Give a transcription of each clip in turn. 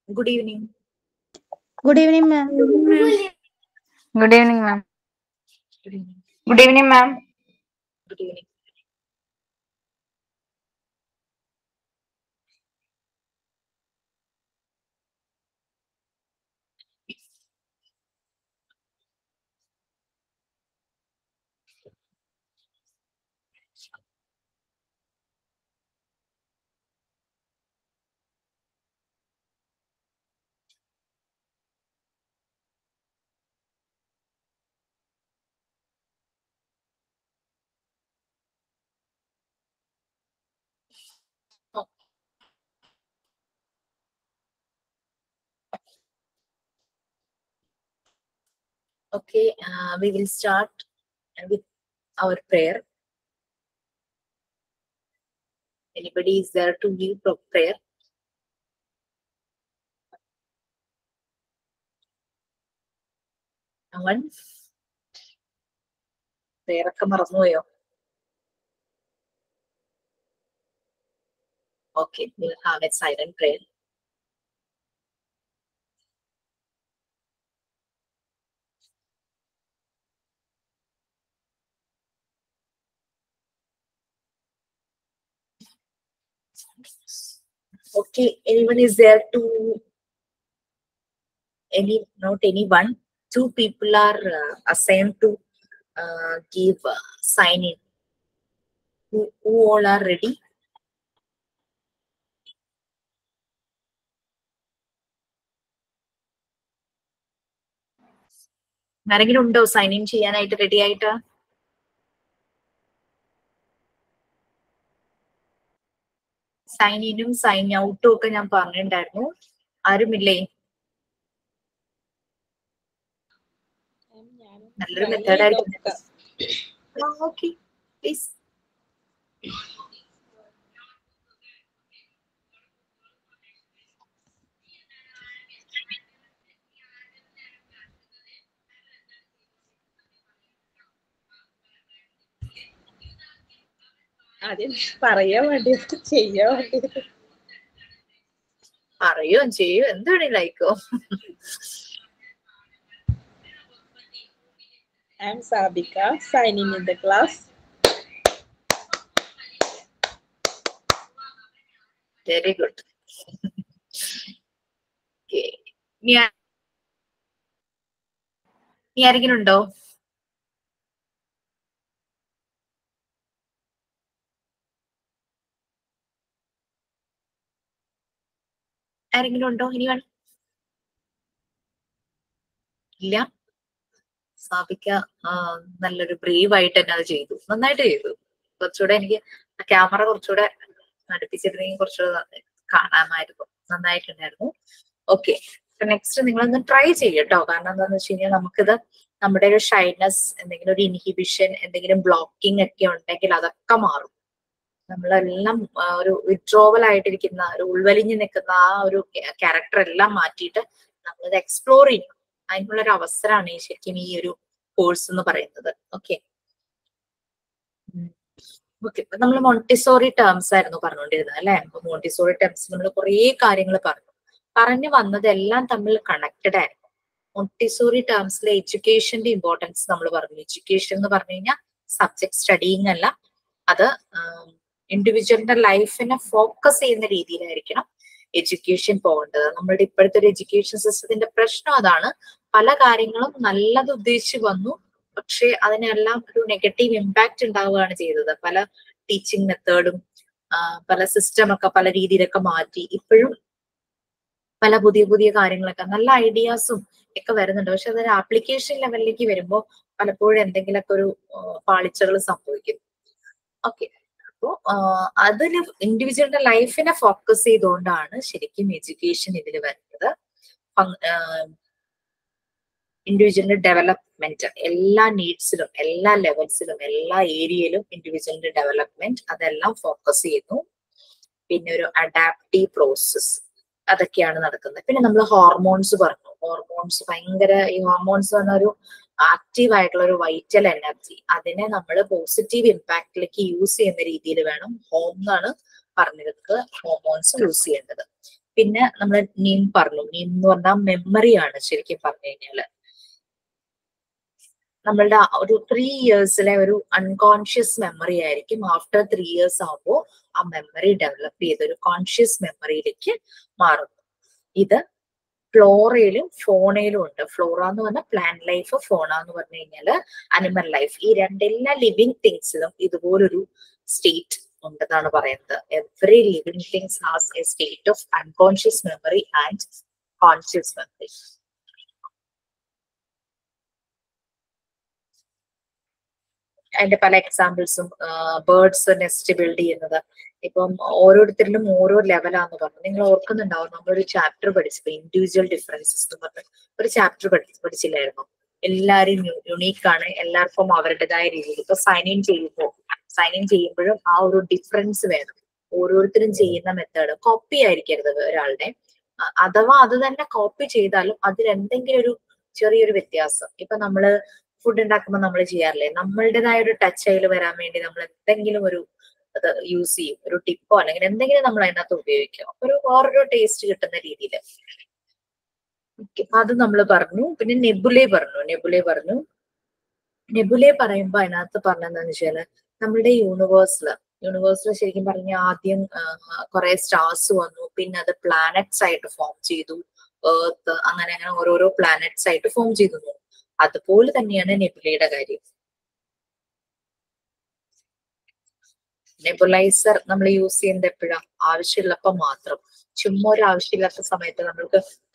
Good evening. Good evening, ma'am. Good evening, ma'am. Good evening. Good evening, ma'am. Good evening. Okay, we will start with our prayer. Anybody is there to give prayer? No one? Prayer ഒക്കെ മറന്നുപോയോ? Okay, we'll have a silent prayer. Okay, anyone is there to not anyone? Two people are assigned to give sign in. Who all are ready? ആരെങ്കിലും ഉണ്ടോ sign in ചെയ്യാനായിട്ട് ready ആയിട്ട്? Sign ഇനും sign ഔട്ടും ഒക്കെ ഞാൻ പറഞ്ഞിട്ടുണ്ടായിരുന്നു. ആരുമില്ലേ? നല്ലൊരു മെത്തേഡായിട്ട്. Okay please. പറയാൻ വേണ്ടി ചെയ്യാൻ വേണ്ടി പറയോ ചെയ്യോ എന്താണ് ലൈക്കോ? I'm Sabika, signing in the class. Very good. ഇനി ആരെങ്കിലും ഉണ്ടോ? ആരെങ്കിലും ഉണ്ടോ? ഇനി വേണം? ഇല്ല. സാബിക്ക നല്ലൊരു ബ്രേവ് ആയിട്ട് തന്നെ അത് ചെയ്തു. നന്നായിട്ട് ചെയ്തു. കുറച്ചുകൂടെ എനിക്ക് ക്യാമറ കുറച്ചുകൂടെ അടുപ്പിച്ചിരുന്നെങ്കിൽ കുറച്ചുകൂടെ കാണാമായിരുന്നു. നന്നായിട്ടുണ്ടായിരുന്നു. ഓക്കെ, നെക്സ്റ്റ് നിങ്ങളൊന്ന് ട്രൈ ചെയ്യട്ടോ. കാരണം എന്താണെന്ന് വെച്ച് കഴിഞ്ഞാൽ നമുക്കിത് നമ്മുടെ ഒരു ഷൈനസ്, എന്തെങ്കിലും ഒരു ഇൻഹിബിഷൻ, എന്തെങ്കിലും ബ്ലോക്കിംഗ് ഒക്കെ ഉണ്ടെങ്കിൽ അതൊക്കെ മാറും. നമ്മളെല്ലാം ഒരു വിഡ്രോവൽ ആയിട്ടിരിക്കുന്ന, ഒരു ഉൾവലിഞ്ഞു നിൽക്കുന്ന ആ ഒരു ക്യാരക്ടർ എല്ലാം മാറ്റിയിട്ട് നമ്മളിത് എക്സ്പ്ലോർ ചെയ്യും. അതിനുള്ള ഒരു അവസരമാണ് ശരിക്കും ഈ ഒരു കോഴ്സ് എന്ന് പറയുന്നത്. ഓക്കെ ഓക്കെ, നമ്മൾ മോണ്ടിസോറി ടേംസ് ആയിരുന്നു പറഞ്ഞുകൊണ്ടിരുന്നത് അല്ലെ. അപ്പൊ മോണ്ടിസോറി ടേംസ് നമ്മൾ കുറേ കാര്യങ്ങൾ പറഞ്ഞു വന്നതെല്ലാം തമ്മിൽ കണക്റ്റഡ് ആയിരുന്നു. മോണ്ടിസോറി ടേംസിലെ എഡ്യൂക്കേഷന്റെ ഇമ്പോർട്ടൻസ് നമ്മൾ പറഞ്ഞു. എഡ്യൂക്കേഷൻ എന്ന് പറഞ്ഞു കഴിഞ്ഞാൽ സബ്ജക്ട് സ്റ്റഡിങ് അല്ല, അത് ഇൻഡിവിജ്വലിന്റെ ലൈഫിനെ ഫോക്കസ് ചെയ്യുന്ന രീതിയിലായിരിക്കണം എഡ്യൂക്കേഷൻ പോകേണ്ടത്. നമ്മളുടെ ഇപ്പോഴത്തെ ഒരു എഡ്യൂക്കേഷൻ സിസ്റ്റത്തിന്റെ പ്രശ്നം അതാണ്. പല കാര്യങ്ങളും നല്ലത് ഉദ്ദേശിച്ച് വന്നു, പക്ഷെ അതിനെല്ലാം ഒരു നെഗറ്റീവ് ഇമ്പാക്ട് ഉണ്ടാവുകയാണ് ചെയ്തത്. പല ടീച്ചിങ് മെത്തേഡും പല സിസ്റ്റമൊക്കെ പല രീതിയിലൊക്കെ മാറ്റി ഇപ്പോഴും പല പുതിയ പുതിയ കാര്യങ്ങളൊക്കെ നല്ല ഐഡിയാസും ഒക്കെ വരുന്നുണ്ട്. പക്ഷെ അതൊരു ആപ്ലിക്കേഷൻ ലെവലിലേക്ക് വരുമ്പോൾ പലപ്പോഴും എന്തെങ്കിലുമൊക്കെ ഒരു പാളിച്ചകൾ സംഭവിക്കും. ഓക്കെ, അപ്പോ അതിന് ഇൻഡിവിജ്വലിന്റെ ലൈഫിനെ ഫോക്കസ് ചെയ്തുകൊണ്ടാണ് ശരിക്കും എഡ്യൂക്കേഷൻ ഇതിൽ വരുന്നത്. ഇൻഡിവിജ്വലിന്റെ ഡെവലപ്മെന്റ് എല്ലാ നീഡ്സിലും, എല്ലാ ലെവൽസിലും, എല്ലാ ഏരിയയിലും ഇൻഡിവിജ്വലിന്റെ ഡെവലപ്മെന്റ് അതെല്ലാം ഫോക്കസ് ചെയ്യുന്നു. പിന്നെ ഒരു അഡാപ്റ്റീവ് പ്രോസസ് അതൊക്കെയാണ് നടക്കുന്നത്. പിന്നെ നമ്മൾ ഹോർമോൺസ് പറഞ്ഞു. ഹോർമോൺസ് ഭയങ്കര, ഈ ഹോർമോൺസ് പറഞ്ഞ ഒരു ആക്റ്റീവ് ആയിട്ടുള്ള ഒരു വൈറ്റൽ എനർജി, അതിനെ നമ്മൾ പോസിറ്റീവ് ഇമ്പാക്റ്റിലേക്ക് യൂസ് ചെയ്യുന്ന രീതിയിൽ വേണം ഹോം എന്നാണ് പറഞ്ഞിരുന്നത് ഹോർമോൺസ് യൂസ് ചെയ്യേണ്ടത്. പിന്നെ നമ്മൾ നീം പറഞ്ഞു. നീം എന്ന് പറഞ്ഞാൽ മെമ്മറിയാണ് ശരിക്കും പറഞ്ഞു കഴിഞ്ഞാല്. നമ്മളുടെ ഒരു 3 ഇയേഴ്സിലെ ഒരു അൺകോൺഷ്യസ് മെമ്മറി ആയിരിക്കും. ആഫ്റ്റർ 3 ഇയേഴ്സ് ആകുമ്പോൾ ആ മെമ്മറി ഡെവലപ്പ് ചെയ്ത് ഒരു കോൺഷ്യസ് മെമ്മറിയിലേക്ക് മാറുന്നു. ഇത് ഫ്ലോറയിലും ഫോണയിലും ഉണ്ട്. ഫ്ലോറ എന്ന് പറഞ്ഞാൽ പ്ലാന്റ് ലൈഫ്, ഫോണ എന്ന് പറഞ്ഞു കഴിഞ്ഞാല് അനിമൽ ലൈഫ്. ഈ എല്ലാ ലിവിങ് തിങ്സിലും ഇതുപോലൊരു സ്റ്റേറ്റ് ഉണ്ടെന്നാണ് പറയുന്നത്. Every living things has A state of unconscious memory and conscious memory. അതിന്റെ പല എക്സാമ്പിൾസും, ബേർഡ്സ് നെസ്റ്റ് ബിൽഡ് ചെയ്യുന്നത്. ഇപ്പം ഓരോരുത്തരിലും ഓരോ ലെവലാന്ന് പറഞ്ഞു. നിങ്ങൾ ഓർക്കുന്നുണ്ടാവും, നമ്മളൊരു ചാപ്റ്റർ പഠിച്ചപ്പോ ഇൻഡിവിജ്വൽ ഡിഫറൻസസ് എന്ന് പറഞ്ഞ ഒരു ചാപ്റ്റർ പഠിച്ചില്ലായിരുന്നു? എല്ലാവരും യുണീക്ക് ആണ്, എല്ലാവർക്കും അവരുടേതായ രീതിയിൽ. ഇപ്പൊ സൈൻ ഇൻ ചെയ്യുമ്പോഴും ആ ഒരു ഡിഫറൻസ് വേണം. ഓരോരുത്തരും ചെയ്യുന്ന മെത്തേഡ് കോപ്പി ആയിരിക്കരുത് ഒരാളുടെ. അഥവാ അത് തന്നെ കോപ്പി ചെയ്താലും അതിലെന്തെങ്കിലും ഒരു ചെറിയൊരു വ്യത്യാസം. ഇപ്പൊ നമ്മള് ഫുഡ് ഉണ്ടാക്കുമ്പോൾ നമ്മൾ ചെയ്യാറില്ലേ, നമ്മളുടേതായ ഒരു ടച്ച് അതിൽ വരാൻ വേണ്ടി നമ്മൾ എന്തെങ്കിലും ഒരു അത് യൂസ് ചെയ്യും, ഒരു ടിപ്പോ അല്ലെങ്കിൽ എന്തെങ്കിലും നമ്മൾ അതിനകത്ത് ഉപയോഗിക്കും, ഒരു വേറൊരു ടേസ്റ്റ് കിട്ടുന്ന രീതിയിൽ. അത് നമ്മൾ പറഞ്ഞു. പിന്നെ നെബുലെ പറഞ്ഞു. നെബുലെ പറയുമ്പോ അതിനകത്ത് പറഞ്ഞെന്താന്ന് വെച്ചാല്, നമ്മുടെ യൂണിവേഴ്സിൽ ശരിക്കും പറഞ്ഞ ആദ്യം കുറെ സ്റ്റാർസ് വന്നു, പിന്നെ അത് പ്ലാനറ്റ്സ് ആയിട്ട് ഫോം ചെയ്തു, എർത്ത്, അങ്ങനെ ഓരോരോ പ്ലാനറ്റ്സ് ആയിട്ട് ഫോം ചെയ്തു. അതുപോലെ തന്നെയാണ് നെബുലയുടെ കാര്യം. നെബുലൈസർ നമ്മൾ യൂസ് ചെയ്യുന്നത് എപ്പോഴാണ്? ആവശ്യമുള്ളപ്പോ മാത്രം. ചുമ്മാ ഒരു ആവശ്യമില്ലാത്ത സമയത്ത്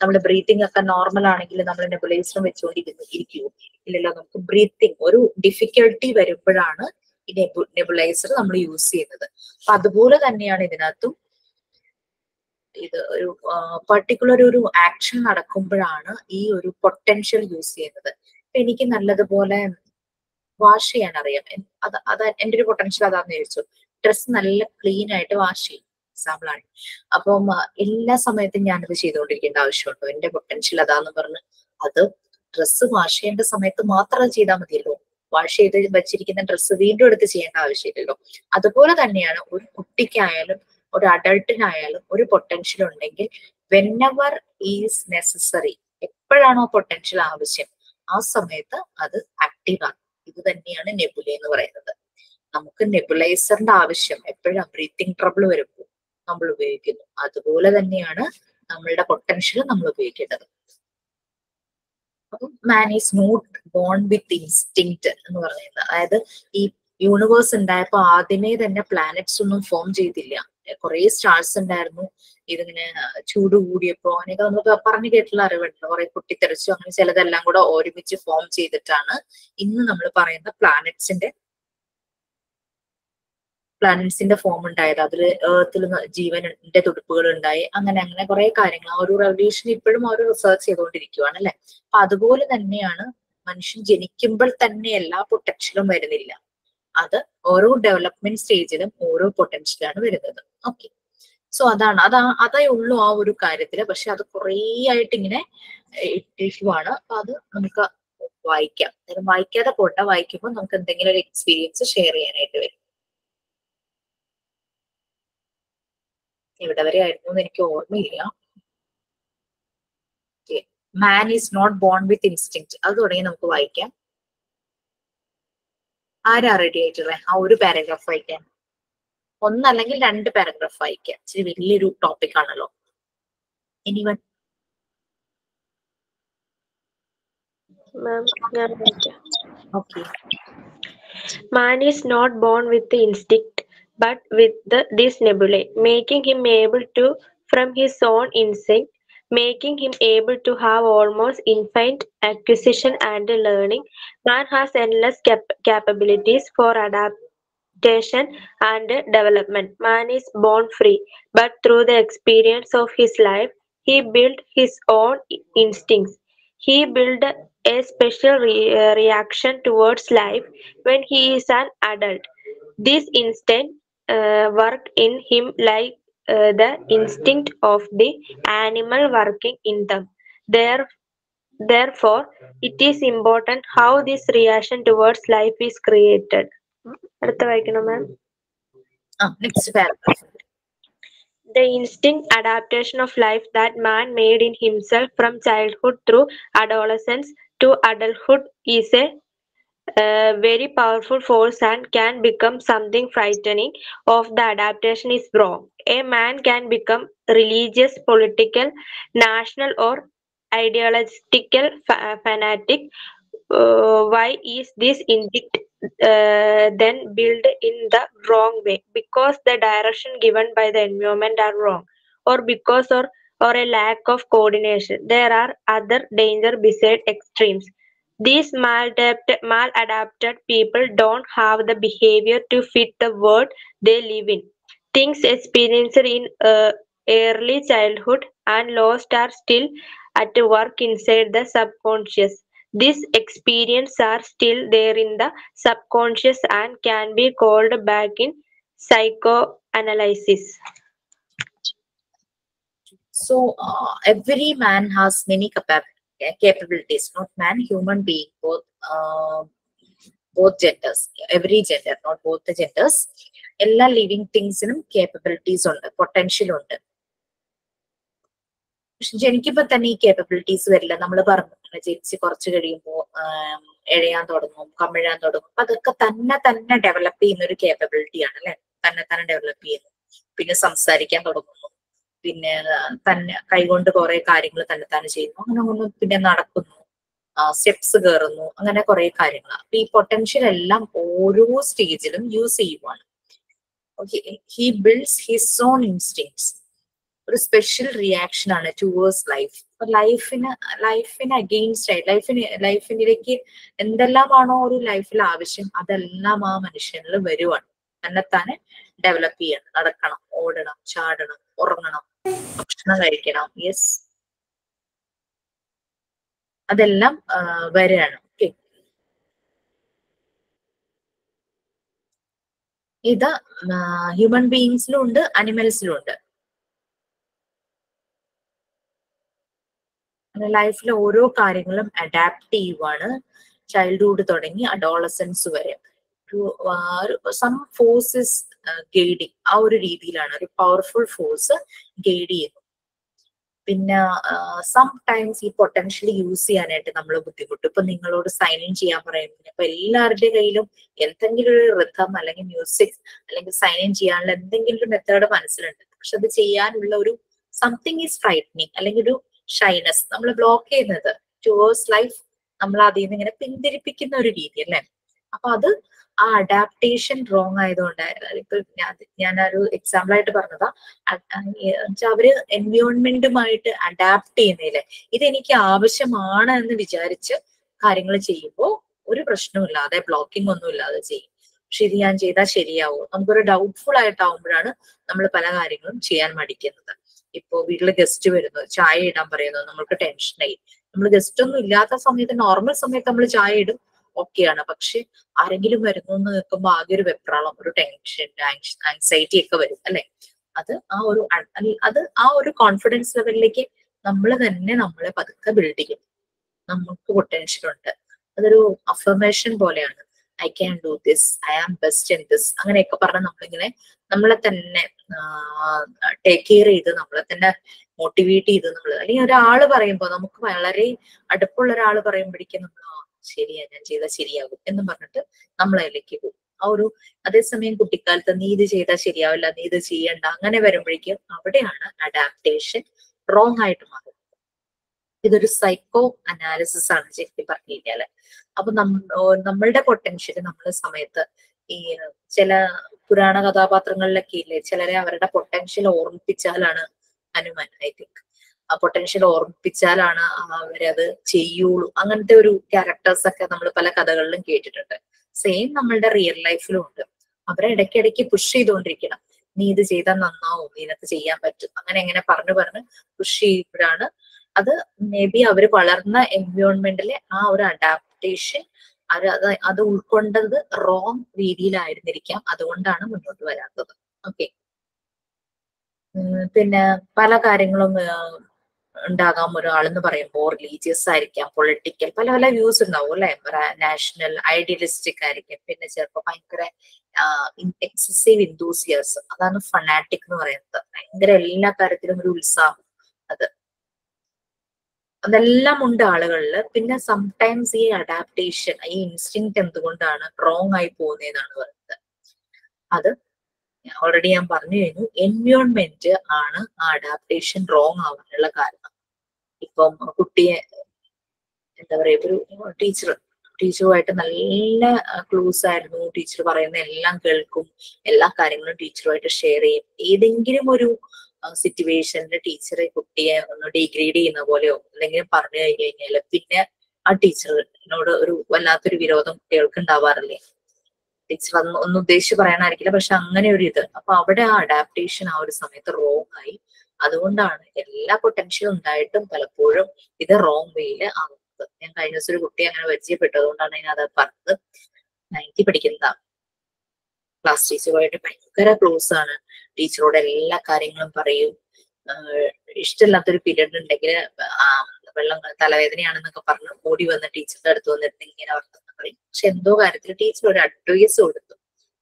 നമ്മുടെ ബ്രീത്തിങ് ഒക്കെ നോർമൽ ആണെങ്കിൽ നമ്മൾ നെബുലൈസർ വെച്ചുകൊണ്ടിരിക്കുമോ? ഇല്ലല്ലോ. നമുക്ക് ബ്രീത്തിങ് ഒരു ഡിഫിക്കൽട്ടി വരുമ്പോഴാണ് ഈ നെബുലൈസർ നമ്മൾ യൂസ് ചെയ്യുന്നത്. അപ്പൊ അതുപോലെ തന്നെയാണ് ഇതിനകത്തും. ഇത് ഒരു പർട്ടിക്കുലർ ഒരു ആക്ഷൻ നടക്കുമ്പോഴാണ് ഈ ഒരു പൊട്ടൻഷ്യൽ യൂസ് ചെയ്യുന്നത്. എനിക്ക് നല്ലതുപോലെ വാഷ് ചെയ്യാൻ അറിയാം, അത് എന്റെ ഒരു പൊട്ടൻഷ്യൽ അതാന്ന് ചോദിച്ചു. ഡ്രസ്സ് നല്ല ക്ലീൻ ആയിട്ട് വാഷ് ചെയ്യും, എക്സാമ്പിൾ ആണ്. അപ്പം എല്ലാ സമയത്തും ഞാനത് ചെയ്തുകൊണ്ടിരിക്കേണ്ട ആവശ്യമുണ്ടോ? എന്റെ പൊട്ടൻഷ്യൽ അതാന്ന് പറഞ്ഞ് അത് ഡ്രസ്സ് വാഷ് ചെയ്യേണ്ട സമയത്ത് മാത്രം അത് ചെയ്താൽ മതിയല്ലോ. വാഷ് ചെയ്ത് വെച്ചിരിക്കുന്ന ഡ്രസ്സ് വീണ്ടും എടുത്ത് ചെയ്യേണ്ട ആവശ്യമില്ലല്ലോ. അതുപോലെ തന്നെയാണ് ഒരു കുട്ടിക്കായാലും ഒരു അഡൾട്ടിനായാലും ഒരു പൊട്ടൻഷ്യൽ ഉണ്ടെങ്കിൽ വെനെവർ ഈസ് നെസസറി, എപ്പോഴാണോ പൊട്ടൻഷ്യൽ ആവശ്യം ആ സമയത്ത് അത് ആക്റ്റീവ് ആണ്. ഇത് തന്നെയാണ് നെബുല എന്ന് പറയുന്നത്. നമുക്ക് നെബുലൈസറിന്റെ ആവശ്യം എപ്പോഴാണ്? ബ്രീത്തിങ് ട്രബിൾ വരുമ്പോൾ നമ്മൾ ഉപയോഗിക്കുന്നു. അതുപോലെ തന്നെയാണ് നമ്മളുടെ പൊട്ടൻഷ്യൽ നമ്മൾ ഉപയോഗിക്കേണ്ടത്. അപ്പം man is not born with instinct എന്ന് പറയുന്നത്, അതായത് ഈ യൂണിവേഴ്സ് ഉണ്ടായപ്പോ ആദ്യമേ തന്നെ പ്ലാനറ്റ്സ് ഒന്നും ഫോം ചെയ്തില്ല. കുറെ സ്റ്റാർസ് ഉണ്ടായിരുന്നു. ഇതിങ്ങനെ ചൂട് കൂടിയപ്പോ അങ്ങനെയൊക്കെ നമുക്ക് പറഞ്ഞു കേട്ടുള്ള അറിവുണ്ടല്ലോ, കുറെ പൊട്ടിത്തെറിച്ചു, അങ്ങനെ ചിലതെല്ലാം കൂടെ ഒരുമിച്ച് ഫോം ചെയ്തിട്ടാണ് ഇന്ന് നമ്മൾ പറയുന്ന പ്ലാനറ്റ്സിന്റെ ഫോം ഉണ്ടായത്. അതിൽ ഏർത്തിൽ ജീവന്റെ തുടുപ്പുകൾ ഉണ്ടായി, അങ്ങനെ കുറെ കാര്യങ്ങൾ. ആ ഒരു റെവല്യൂഷൻ ഇപ്പോഴും അവർ റിസർച്ച് ചെയ്തുകൊണ്ടിരിക്കുകയാണ് അല്ലെ. അപ്പൊ അതുപോലെ തന്നെയാണ് മനുഷ്യൻ ജനിക്കുമ്പോൾ തന്നെ എല്ലാ പൊട്ടൻഷ്യലും വരുന്നില്ല. അത് ഓരോ ഡെവലപ്മെന്റ് സ്റ്റേജിലും ഓരോ പൊട്ടൻഷ്യലാണ് വരുന്നത്. ഓക്കെ, സോ അതേ ഉള്ളൂ ആ ഒരു കാര്യത്തില്. പക്ഷെ അത് കുറേ ആയിട്ട് ഇങ്ങനെ ഇട്ടിരിക്കുവാണ്. അപ്പൊ അത് നമുക്ക് വായിക്കാം. വായിക്കാതെ പോട്ടെ, വായിക്കുമ്പോൾ നമുക്ക് എന്തെങ്കിലും ഒരു എക്സ്പീരിയൻസ് ഷെയർ ചെയ്യാനായിട്ട് വരും. എവിടെ വരെ ആയിരുന്നു എന്ന് എനിക്ക് ഓർമ്മയില്ല. Man is not born with instinct, അത് തുടങ്ങി നമുക്ക് വായിക്കാം. ആരാ റെഡി ആയിട്ടുള്ള ആ ഒരു പാരഗ്രാഫ് വായിക്കാൻ? ഒന്നല്ലെങ്കിൽ 2 പാരഗ്രാഫ് വായിക്കാം. ഇച്ചിരി വലിയൊരു ടോപ്പിക് ആണല്ലോ. Anyone? Okay. Man is not born with the instinct, but with this nebulae, making him able to, from his own instinct, making him able to have almost infinite acquisition and learning. Man has endless capabilities for adaptation and development. Man is born free, but through the experience of his life, he built his own instincts. He built a special reaction towards life when he is an adult. This instinct work in him like the instinct of the animal working in them. Therefore, it is important how this reaction towards life is created. അടുത്ത വായിക്കണം മാം. Next paragraph. The instinct adaptation of life that man made in himself from childhood through adolescence to adulthood is a very powerful force and can become something frightening if the adaptation is wrong. A man can become religious, political, national, or ideological fanatic. Why is this instinct then built in the wrong way? Because the direction given by the environment are wrong, or or a lack of coordination. There are other danger beside extremes. These maladapted people don't have the behavior to fit the world they live in. Things experienced in early childhood and lost are still at work inside the subconscious. These experiences are still there in the subconscious and can be called back in psychoanalysis. So every man has many capabilities, not man, human being, both genders, every gender, not both the genders. എല്ലാ living തിങ്സിനും capabilities ഉണ്ട്, potential ഉണ്ട്. പക്ഷെ ജനിക്കുമ്പോ തന്നെ ഈ capabilities വരില്ല. നമ്മൾ പറഞ്ഞു, ജനിച്ച് കുറച്ച് കഴിയുമ്പോൾ എഴയാൻ തുടങ്ങും, കമിഴാൻ തുടങ്ങും. അതൊക്കെ തന്നെ ഡെവലപ്പ് ചെയ്യുന്ന ഒരു കേപ്പബിലിറ്റിയാണ് അല്ലെ, തന്നെ ഡെവലപ്പ് ചെയ്യുന്നു. പിന്നെ സംസാരിക്കാൻ തുടങ്ങുന്നു, പിന്നെ തന്നെ കൈകൊണ്ട് കുറെ കാര്യങ്ങൾ തന്നെ ചെയ്യുന്നു, അങ്ങനെ പിന്നെ നടക്കുന്നു, സ്റ്റെപ്സ് കയറുന്നു, അങ്ങനെ കുറെ കാര്യങ്ങൾ. അപ്പൊ ഈ പൊട്ടൻഷ്യൽ എല്ലാം ഓരോ സ്റ്റേജിലും യൂസ് ചെയ്യുവാണ്. Okay, he builds his own instincts. ഒരു സ്പെഷ്യൽ റിയാക്ഷൻ ആണ് ടുവേഴ്സ് ലൈഫ്. ലൈഫിന് അഗെയിൻസ്റ്റ് ആയിട്ട് ലൈഫിലേക്ക് എന്തെല്ലാമാണോ ഒരു ലൈഫിൽ ആവശ്യം അതെല്ലാം ആ മനുഷ്യനിൽ വരുവാണ്. തന്നെത്താനെ ഡെവലപ്പ് ചെയ്യണം. നടക്കണം, ഓടണം, ചാടണം, ഉറങ്ങണം, ഭക്ഷണം കഴിക്കണം, യെസ്, അതെല്ലാം വരികയാണ്. ഓക്കെ, ഇത് ഹ്യൂമൻ ബീയിങ്സിലും ഉണ്ട്, അനിമൽസിലും ഉണ്ട്. ലൈഫിലെ ഓരോ കാര്യങ്ങളും അഡാപ്റ്റീവ് ആണ്, ചൈൽഡ്ഹുഡ് തുടങ്ങി അഡോളസൻസ് വരെ. സം ഫോഴ്സസ് ഗൈഡിങ്, ആ ഒരു രീതിയിലാണ് ഒരു പവർഫുൾ ഫോഴ്സ് ഗൈഡ് ചെയ്യുന്നു. പിന്നെ സം ടൈംസ് ഈ പൊട്ടൻഷ്യൽ യൂസ് ചെയ്യാനായിട്ട് നമ്മൾ ബുദ്ധിമുട്ടും. ഇപ്പൊ നിങ്ങളോട് സൈൻ ഇൻ ചെയ്യാൻ പറയുമ്പോൾ ഇപ്പൊ എല്ലാവരുടെ കയ്യിലും എന്തെങ്കിലും ഒരു റിഥം അല്ലെങ്കിൽ മ്യൂസിക് അല്ലെങ്കിൽ സൈൻ ഇൻ ചെയ്യാനുള്ള എന്തെങ്കിലും ഒരു മെത്തേഡ് മനസ്സിലുണ്ട്. പക്ഷെ അത് ചെയ്യാനുള്ള ഒരു സംതിങ് ഈസ് ഫ്രൈറ്റനിങ്, അല്ലെങ്കിൽ ഒരു ഷൈനസ് നമ്മൾ ബ്ലോക്ക് ചെയ്യുന്നത് ടുവേഴ്സ് ലൈഫ്, നമ്മൾ അതിൽ നിന്ന് ഇങ്ങനെ പിന്തിരിപ്പിക്കുന്ന ഒരു രീതി അല്ലേ. അപ്പൊ അത് ആ അഡാപ്റ്റേഷൻ റോങ് ആയതുകൊണ്ട്, ഇപ്പൊ ഞാനൊരു എക്സാമ്പിൾ ആയിട്ട് പറഞ്ഞതാ, അവര് എൻവയോൺമെന്റുമായിട്ട് അഡാപ്റ്റ് ചെയ്യുന്നില്ലേ, ഇതെനിക്ക് ആവശ്യമാണ് എന്ന് വിചാരിച്ച് കാര്യങ്ങൾ ചെയ്യുമ്പോൾ ഒരു പ്രശ്നമില്ലാതെ, ബ്ലോക്കിംഗ് ഒന്നും ഇല്ലാതെ ചെയ്യും. പക്ഷെ ഇത് ഞാൻ ചെയ്താൽ ശരിയാവും, നമുക്കൊരു ഡൗട്ട്ഫുൾ ആയിട്ടാവുമ്പോഴാണ് നമ്മൾ പല കാര്യങ്ങളും ചെയ്യാൻ മടിക്കുന്നത്. ഇപ്പോ വീട്ടില് ഗസ്റ്റ് വരുന്നു, ചായ ഇടാൻ പറയുന്നു, നമ്മൾക്ക് ടെൻഷനായി. നമ്മൾ ഗസ്റ്റ് ഒന്നും ഇല്ലാത്ത സമയത്ത്, നോർമൽ സമയത്ത് നമ്മൾ ചായ ഇടും, ഓക്കെയാണ്. പക്ഷെ ആരെങ്കിലും വരുന്നു എന്ന് കേൾക്കുമ്പോൾ ആകെ ഒരു വെപ്രാളം, ഒരു ടെൻഷൻ, ആൻസൈറ്റി ഒക്കെ വരും അല്ലെ. അത് ആ ഒരു കോൺഫിഡൻസ് ലെവലിലേക്ക് നമ്മൾ തന്നെ നമ്മളെ പതുക്കെ ബിൽഡ് ചെയ്യും. നമുക്ക് പൊട്ടൻഷ്യൽ ഉണ്ട്, അതൊരു അഫർമേഷൻ പോലെയാണ്. I can do this, I am best in this, അങ്ങനെയൊക്കെ പറഞ്ഞ് നമ്മളിങ്ങനെ നമ്മളെ തന്നെ ടേക്ക് കെയർ ചെയ്ത്, നമ്മളെ തന്നെ മോട്ടിവേറ്റ് ചെയ്ത് നമ്മൾ, അല്ലെങ്കിൽ ഒരാള് പറയുമ്പോ നമുക്ക് വളരെ അടുപ്പുള്ള ഒരാൾ പറയുമ്പോഴേക്കും നമ്മൾ ശരിയാ, ഞാൻ ചെയ്താൽ ശരിയാകും എന്ന് പറഞ്ഞിട്ട് നമ്മളതിലേക്ക് പോകും. ആ ഒരു അതേസമയം കുട്ടിക്കാലത്ത് നീ ഇത് ചെയ്താൽ ശരിയാവില്ല, നീ ഇത് ചെയ്യണ്ട, അങ്ങനെ വരുമ്പോഴേക്കും അവിടെയാണ് അഡാപ്റ്റേഷൻ റോങ് ആയിട്ട് മാറുന്നത്. ഇതൊരു സൈക്കോ അനാലിസിസ് ആണ് ശരിക്കും പറഞ്ഞു കഴിഞ്ഞാല്. അപ്പൊ നമ്മളുടെ പൊട്ടൻഷ്യൽ നമ്മളെ സമയത്ത് ഈ ചില പുരാണ കഥാപാത്രങ്ങളിലൊക്കെ ഇല്ലേ, ചിലരെ അവരുടെ പൊട്ടൻഷ്യൽ ഓർമ്മിപ്പിച്ചാലാണ്, ഹനുമാൻ ഐ തിങ്ക്, ആ പൊട്ടൻഷ്യൽ ഓർമ്മിപ്പിച്ചാലാണ് അവരത് ചെയ്യുള്ളൂ. അങ്ങനത്തെ ഒരു ക്യാരക്ടേഴ്സ് ഒക്കെ നമ്മൾ പല കഥകളിലും കേട്ടിട്ടുണ്ട്. സെയിം നമ്മളുടെ റിയൽ ലൈഫിലും ഉണ്ട്. അവരെ ഇടയ്ക്കിടയ്ക്ക് പുഷ് ചെയ്തുകൊണ്ടിരിക്കണം. നീ ഇത് ചെയ്താൽ നന്നാവും, നിനക്ക് ചെയ്യാൻ പറ്റും, അങ്ങനെ പറഞ്ഞ് പുഷ് ചെയ്യുമ്പോഴാണ് അത് മേ ബി അവര് വളർന്ന എൻവയോൺമെന്റിലെ ആ ഒരു അഡാപ്റ്റേഷൻ അത് ഉൾക്കൊണ്ടത് റോങ് രീതിയിലായിരുന്നിരിക്കാം, അതുകൊണ്ടാണ് മുന്നോട്ട് വരാത്തത്. ഓക്കെ, പിന്നെ പല കാര്യങ്ങളും ഉണ്ടാകാം ഒരാളെന്ന് പറയുമ്പോൾ റിലീജിയസ് ആയിരിക്കാം, പൊളിറ്റിക്കൽ, പല പല വ്യൂസ് ഉണ്ടാവും അല്ലെ. നാഷണൽ ഐഡിയലിസ്റ്റിക് ആയിരിക്കും, പിന്നെ ചിലപ്പോൾ ഭയങ്കര എക്സസീവ് ഇന്തൂസിയാസം, അതാണ് ഫനാറ്റിക് എന്ന് പറയുന്നത്. ഭയങ്കര എല്ലാ കാര്യത്തിലും ഒരു ഉത്സാഹം, അതെല്ലാം ഉണ്ട് ആളുകളിൽ. പിന്നെ സംടൈംസ് ഈ അഡാപ്റ്റേഷൻ, ഈ ഇൻസ്റ്റിങ് എന്തുകൊണ്ടാണ് റോങ് ആയി പോകുന്നതെന്നാണ് പറയുന്നത്. അത് ഓൾറെഡി ഞാൻ പറഞ്ഞു കഴിഞ്ഞു. എൻവയോൺമെന്റ് ആണ് ആ അഡാപ്റ്റേഷൻ റോങ് ആവാനുള്ള കാരണം. ഇപ്പം കുട്ടിയെ എന്താ പറയുക, ഒരു ടീച്ചറുമായിട്ട് നല്ല ക്ലോസ് ആയിരുന്നു, ടീച്ചർ പറയുന്ന എല്ലാം കേൾക്കും, എല്ലാ കാര്യങ്ങളും ടീച്ചറുമായിട്ട് ഷെയർ ചെയ്യും. ഏതെങ്കിലും ഒരു സിറ്റുവേഷനിൽ ടീച്ചറെ കുട്ടിയെ ഒന്ന് ഡിഗ്രേഡ് ചെയ്യുന്ന പോലെയോ എന്തെങ്കിലും പറഞ്ഞു കഴിഞ്ഞു കഴിഞ്ഞാല് പിന്നെ ആ ടീച്ചറിനോട് ഒരു വല്ലാത്തൊരു വിരോധം കുട്ടികൾക്ക് ഉണ്ടാവാറില്ലേ. ടീച്ചർ ഒന്നും ഉദ്ദേശിച്ച് പറയാനായിരിക്കില്ല, പക്ഷെ അങ്ങനെ ഒരു ഇത്. അപ്പൊ അവിടെ ആ അഡാപ്റ്റേഷൻ ആ ഒരു സമയത്ത് റോങ് ആയി. അതുകൊണ്ടാണ് എല്ലാ പൊട്ടൻഷ്യലും ഉണ്ടായിട്ടും പലപ്പോഴും ഇത് റോങ് വേയില് ആകുന്നത്. ഞാൻ കഴിഞ്ഞ ദിവസം ഒരു കുട്ടിയെ അങ്ങനെ പരിചയപ്പെട്ടു, അതുകൊണ്ടാണ് ഞാൻ അത് പറഞ്ഞത്. 9th പഠിക്കുന്നതാണ്. ക്ലാസ് ടീച്ചറുമായിട്ട് ഭയങ്കര ക്ലോസ് ആണ്, ടീച്ചറോട് എല്ലാ കാര്യങ്ങളും പറയും. ഇഷ്ടമില്ലാത്തൊരു പീരീഡ് ഉണ്ടെങ്കിൽ വെള്ളം തലവേദനയാണെന്നൊക്കെ പറഞ്ഞ് ഓടി വന്ന് ടീച്ചറുടെ അടുത്ത് വന്നിട്ട് ഇങ്ങനെ വർത്തമാനം പറയും. പക്ഷെ എന്തോ കാര്യത്തിൽ ടീച്ചർ ഒരു അഡ്വൈസ് കൊടുത്തു,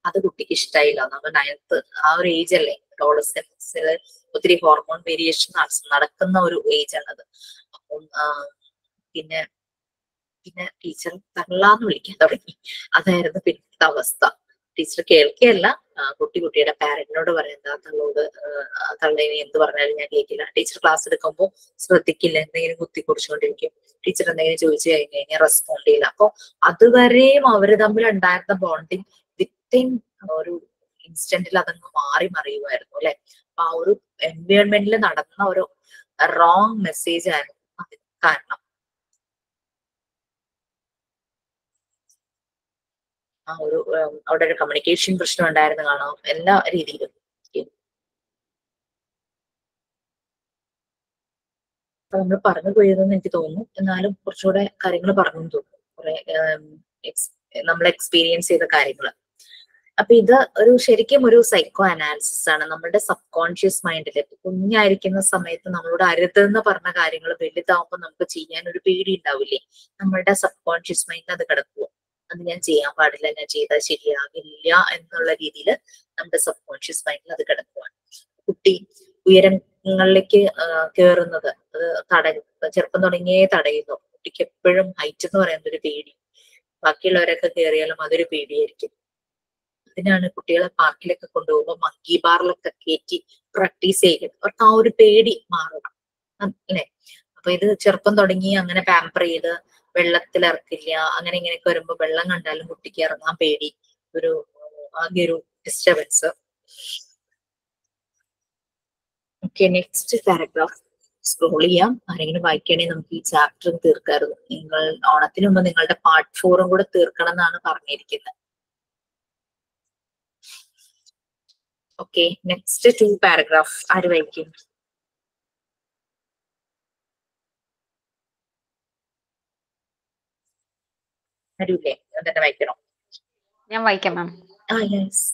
അത് കുട്ടിക്ക് ഇഷ്ടമായില്ല. നമ്മൾ 9th ആ ഒരു ഏജ് അല്ലേ, അഡോളസെൻസിൽ ഒത്തിരി ഹോർമോൺ വേരിയേഷൻ നടക്കുന്ന ഒരു ഏജ് ആണത്. അപ്പം പിന്നെ ടീച്ചർ തള്ളാന്ന് വിളിക്കാൻ തുടങ്ങി. അതായിരുന്നു പിന്നത്തെ അവസ്ഥ. ടീച്ചർ കേൾക്കുകയല്ല, കുട്ടിയുടെ പാരന്റിനോട് പറയുന്നത് തള്ളേനെ എന്ത് പറഞ്ഞാലും ഞാൻ കേൾക്കില്ല. ടീച്ചർ ക്ലാസ് എടുക്കുമ്പോൾ ശ്രദ്ധിക്കില്ല, എന്തെങ്കിലും കുത്തി കുറിച്ചുകൊണ്ടിരിക്കും. ടീച്ചർ എന്തെങ്കിലും ചോദിച്ചു കഴിഞ്ഞാൽ റെസ്പോണ്ട് ചെയ്യില്ല. അപ്പൊ അതുവരെയും അവര് തമ്മിൽ ഉണ്ടായിരുന്ന ബോണ്ടിങ് വിത്തിൻ ഒരു ഇൻസ്റ്റന്റിൽ അതങ്ങ് മാറി മറിയുമായിരുന്നു അല്ലെ. അപ്പൊ ആ ഒരു എൻവയോൺമെന്റിൽ നടന്ന ഒരു റോങ് മെസ്സേജ് ആയിരുന്നു അതിന് കാരണം. ആ ഒരു അവിടെ ഒരു കമ്മ്യൂണിക്കേഷൻ പ്രശ്നം ഉണ്ടായിരുന്നു കാണാം, എല്ലാ രീതിയിലും. അപ്പൊ നമ്മൾ പറഞ്ഞു പോയതെന്ന് എനിക്ക് തോന്നുന്നു. എന്നാലും കുറച്ചുകൂടെ കാര്യങ്ങൾ പറഞ്ഞു തോന്നുന്നു, കുറെ നമ്മൾ എക്സ്പീരിയൻസ് ചെയ്ത കാര്യങ്ങൾ. അപ്പൊ ഇത് ഒരു ശരിക്കും ഒരു സൈക്കോ അനാലിസിസ് ആണ്. നമ്മുടെ സബ് കോൺഷ്യസ് മൈൻഡിൽ കുഞ്ഞായിരിക്കുന്ന സമയത്ത് നമ്മളോട് അരുതെന്ന് പറഞ്ഞ കാര്യങ്ങൾ വലുതാവുമ്പോൾ നമുക്ക് ചെയ്യാൻ ഒരു പേടി ഉണ്ടാവില്ലേ, നമ്മളുടെ സബ് കോൺഷ്യസ് മൈൻഡിൽ അത് കിടക്കുമോ, അത് ഞാൻ ചെയ്യാൻ പാടില്ല, ഞാൻ ചെയ്താൽ ശരിയാകില്ല എന്നുള്ള രീതിയിൽ നമ്മുടെ സബ് കോൺഷ്യസ് മൈൻഡിൽ അത് കിടക്കുവാണ്. കുട്ടി ഉയരങ്ങളിലേക്ക് കയറുന്നത് അത് ചെറുപ്പം തുടങ്ങിയേ തടയുന്നു. കുട്ടിക്ക് എപ്പോഴും ഹൈറ്റ് എന്ന് പറയുന്ന ഒരു പേടി, ബാക്കിയുള്ളവരൊക്കെ കയറിയാലും അതൊരു പേടിയായിരിക്കും. അതിനാണ് കുട്ടികളെ പാർക്കിലൊക്കെ കൊണ്ടുപോകുമ്പോൾ മങ്കി ബാറിലൊക്കെ കയറ്റി പ്രാക്ടീസ് ചെയ്യുന്നത്. അവർക്ക് ആ ഒരു പേടി മാറണം അല്ലെ. അപ്പൊ ഇത് ചെറുപ്പം തുടങ്ങി അങ്ങനെ പാമ്പർ ചെയ്ത് വെള്ളത്തിൽ ഇറക്കില്ല, അങ്ങനെ ഇങ്ങനെയൊക്കെ വരുമ്പോ വെള്ളം കണ്ടാലും കുട്ടിക്ക് ഇറങ്ങാൻ പേടി, ഒരു ആകെ ഒരു disturbance. Okay, next paragraph scroll ചെയ്യാം. ആരെങ്കിലും വായിക്കുകയാണെങ്കിൽ നമുക്ക് ഈ ചാപ്റ്റർ തീർക്കായിരുന്നു. നിങ്ങൾ ഓണത്തിന് മുമ്പ് നിങ്ങളുടെ പാർട്ട് 4 കൂടെ തീർക്കണം എന്നാണ് പറഞ്ഞിരിക്കുന്നത്. ഓക്കെ, നെക്സ്റ്റ് 2 പാരഗ്രാഫ് ആര് വായിക്കും? ആരുമില്ലേ? തന്നെ വായിക്കണോ? ഞാൻ വായിക്കാം മാം. Yes.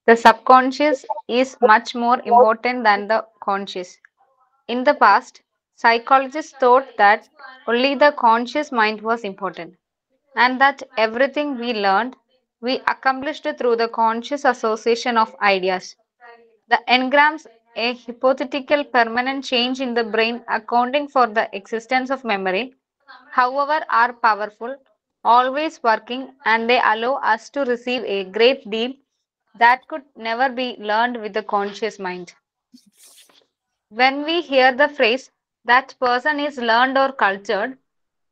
The subconscious is much more important than the conscious. In the past, psychologists thought that only the conscious mind was important, and that everything we learned, we accomplished through the conscious association of ideas. The engrams, a hypothetical permanent change in the brain accounting for the existence of memory, however, are powerful, always working, and they allow us to receive a great deal that could never be learned with the conscious mind. When we hear the phrase, that person is learned or cultured,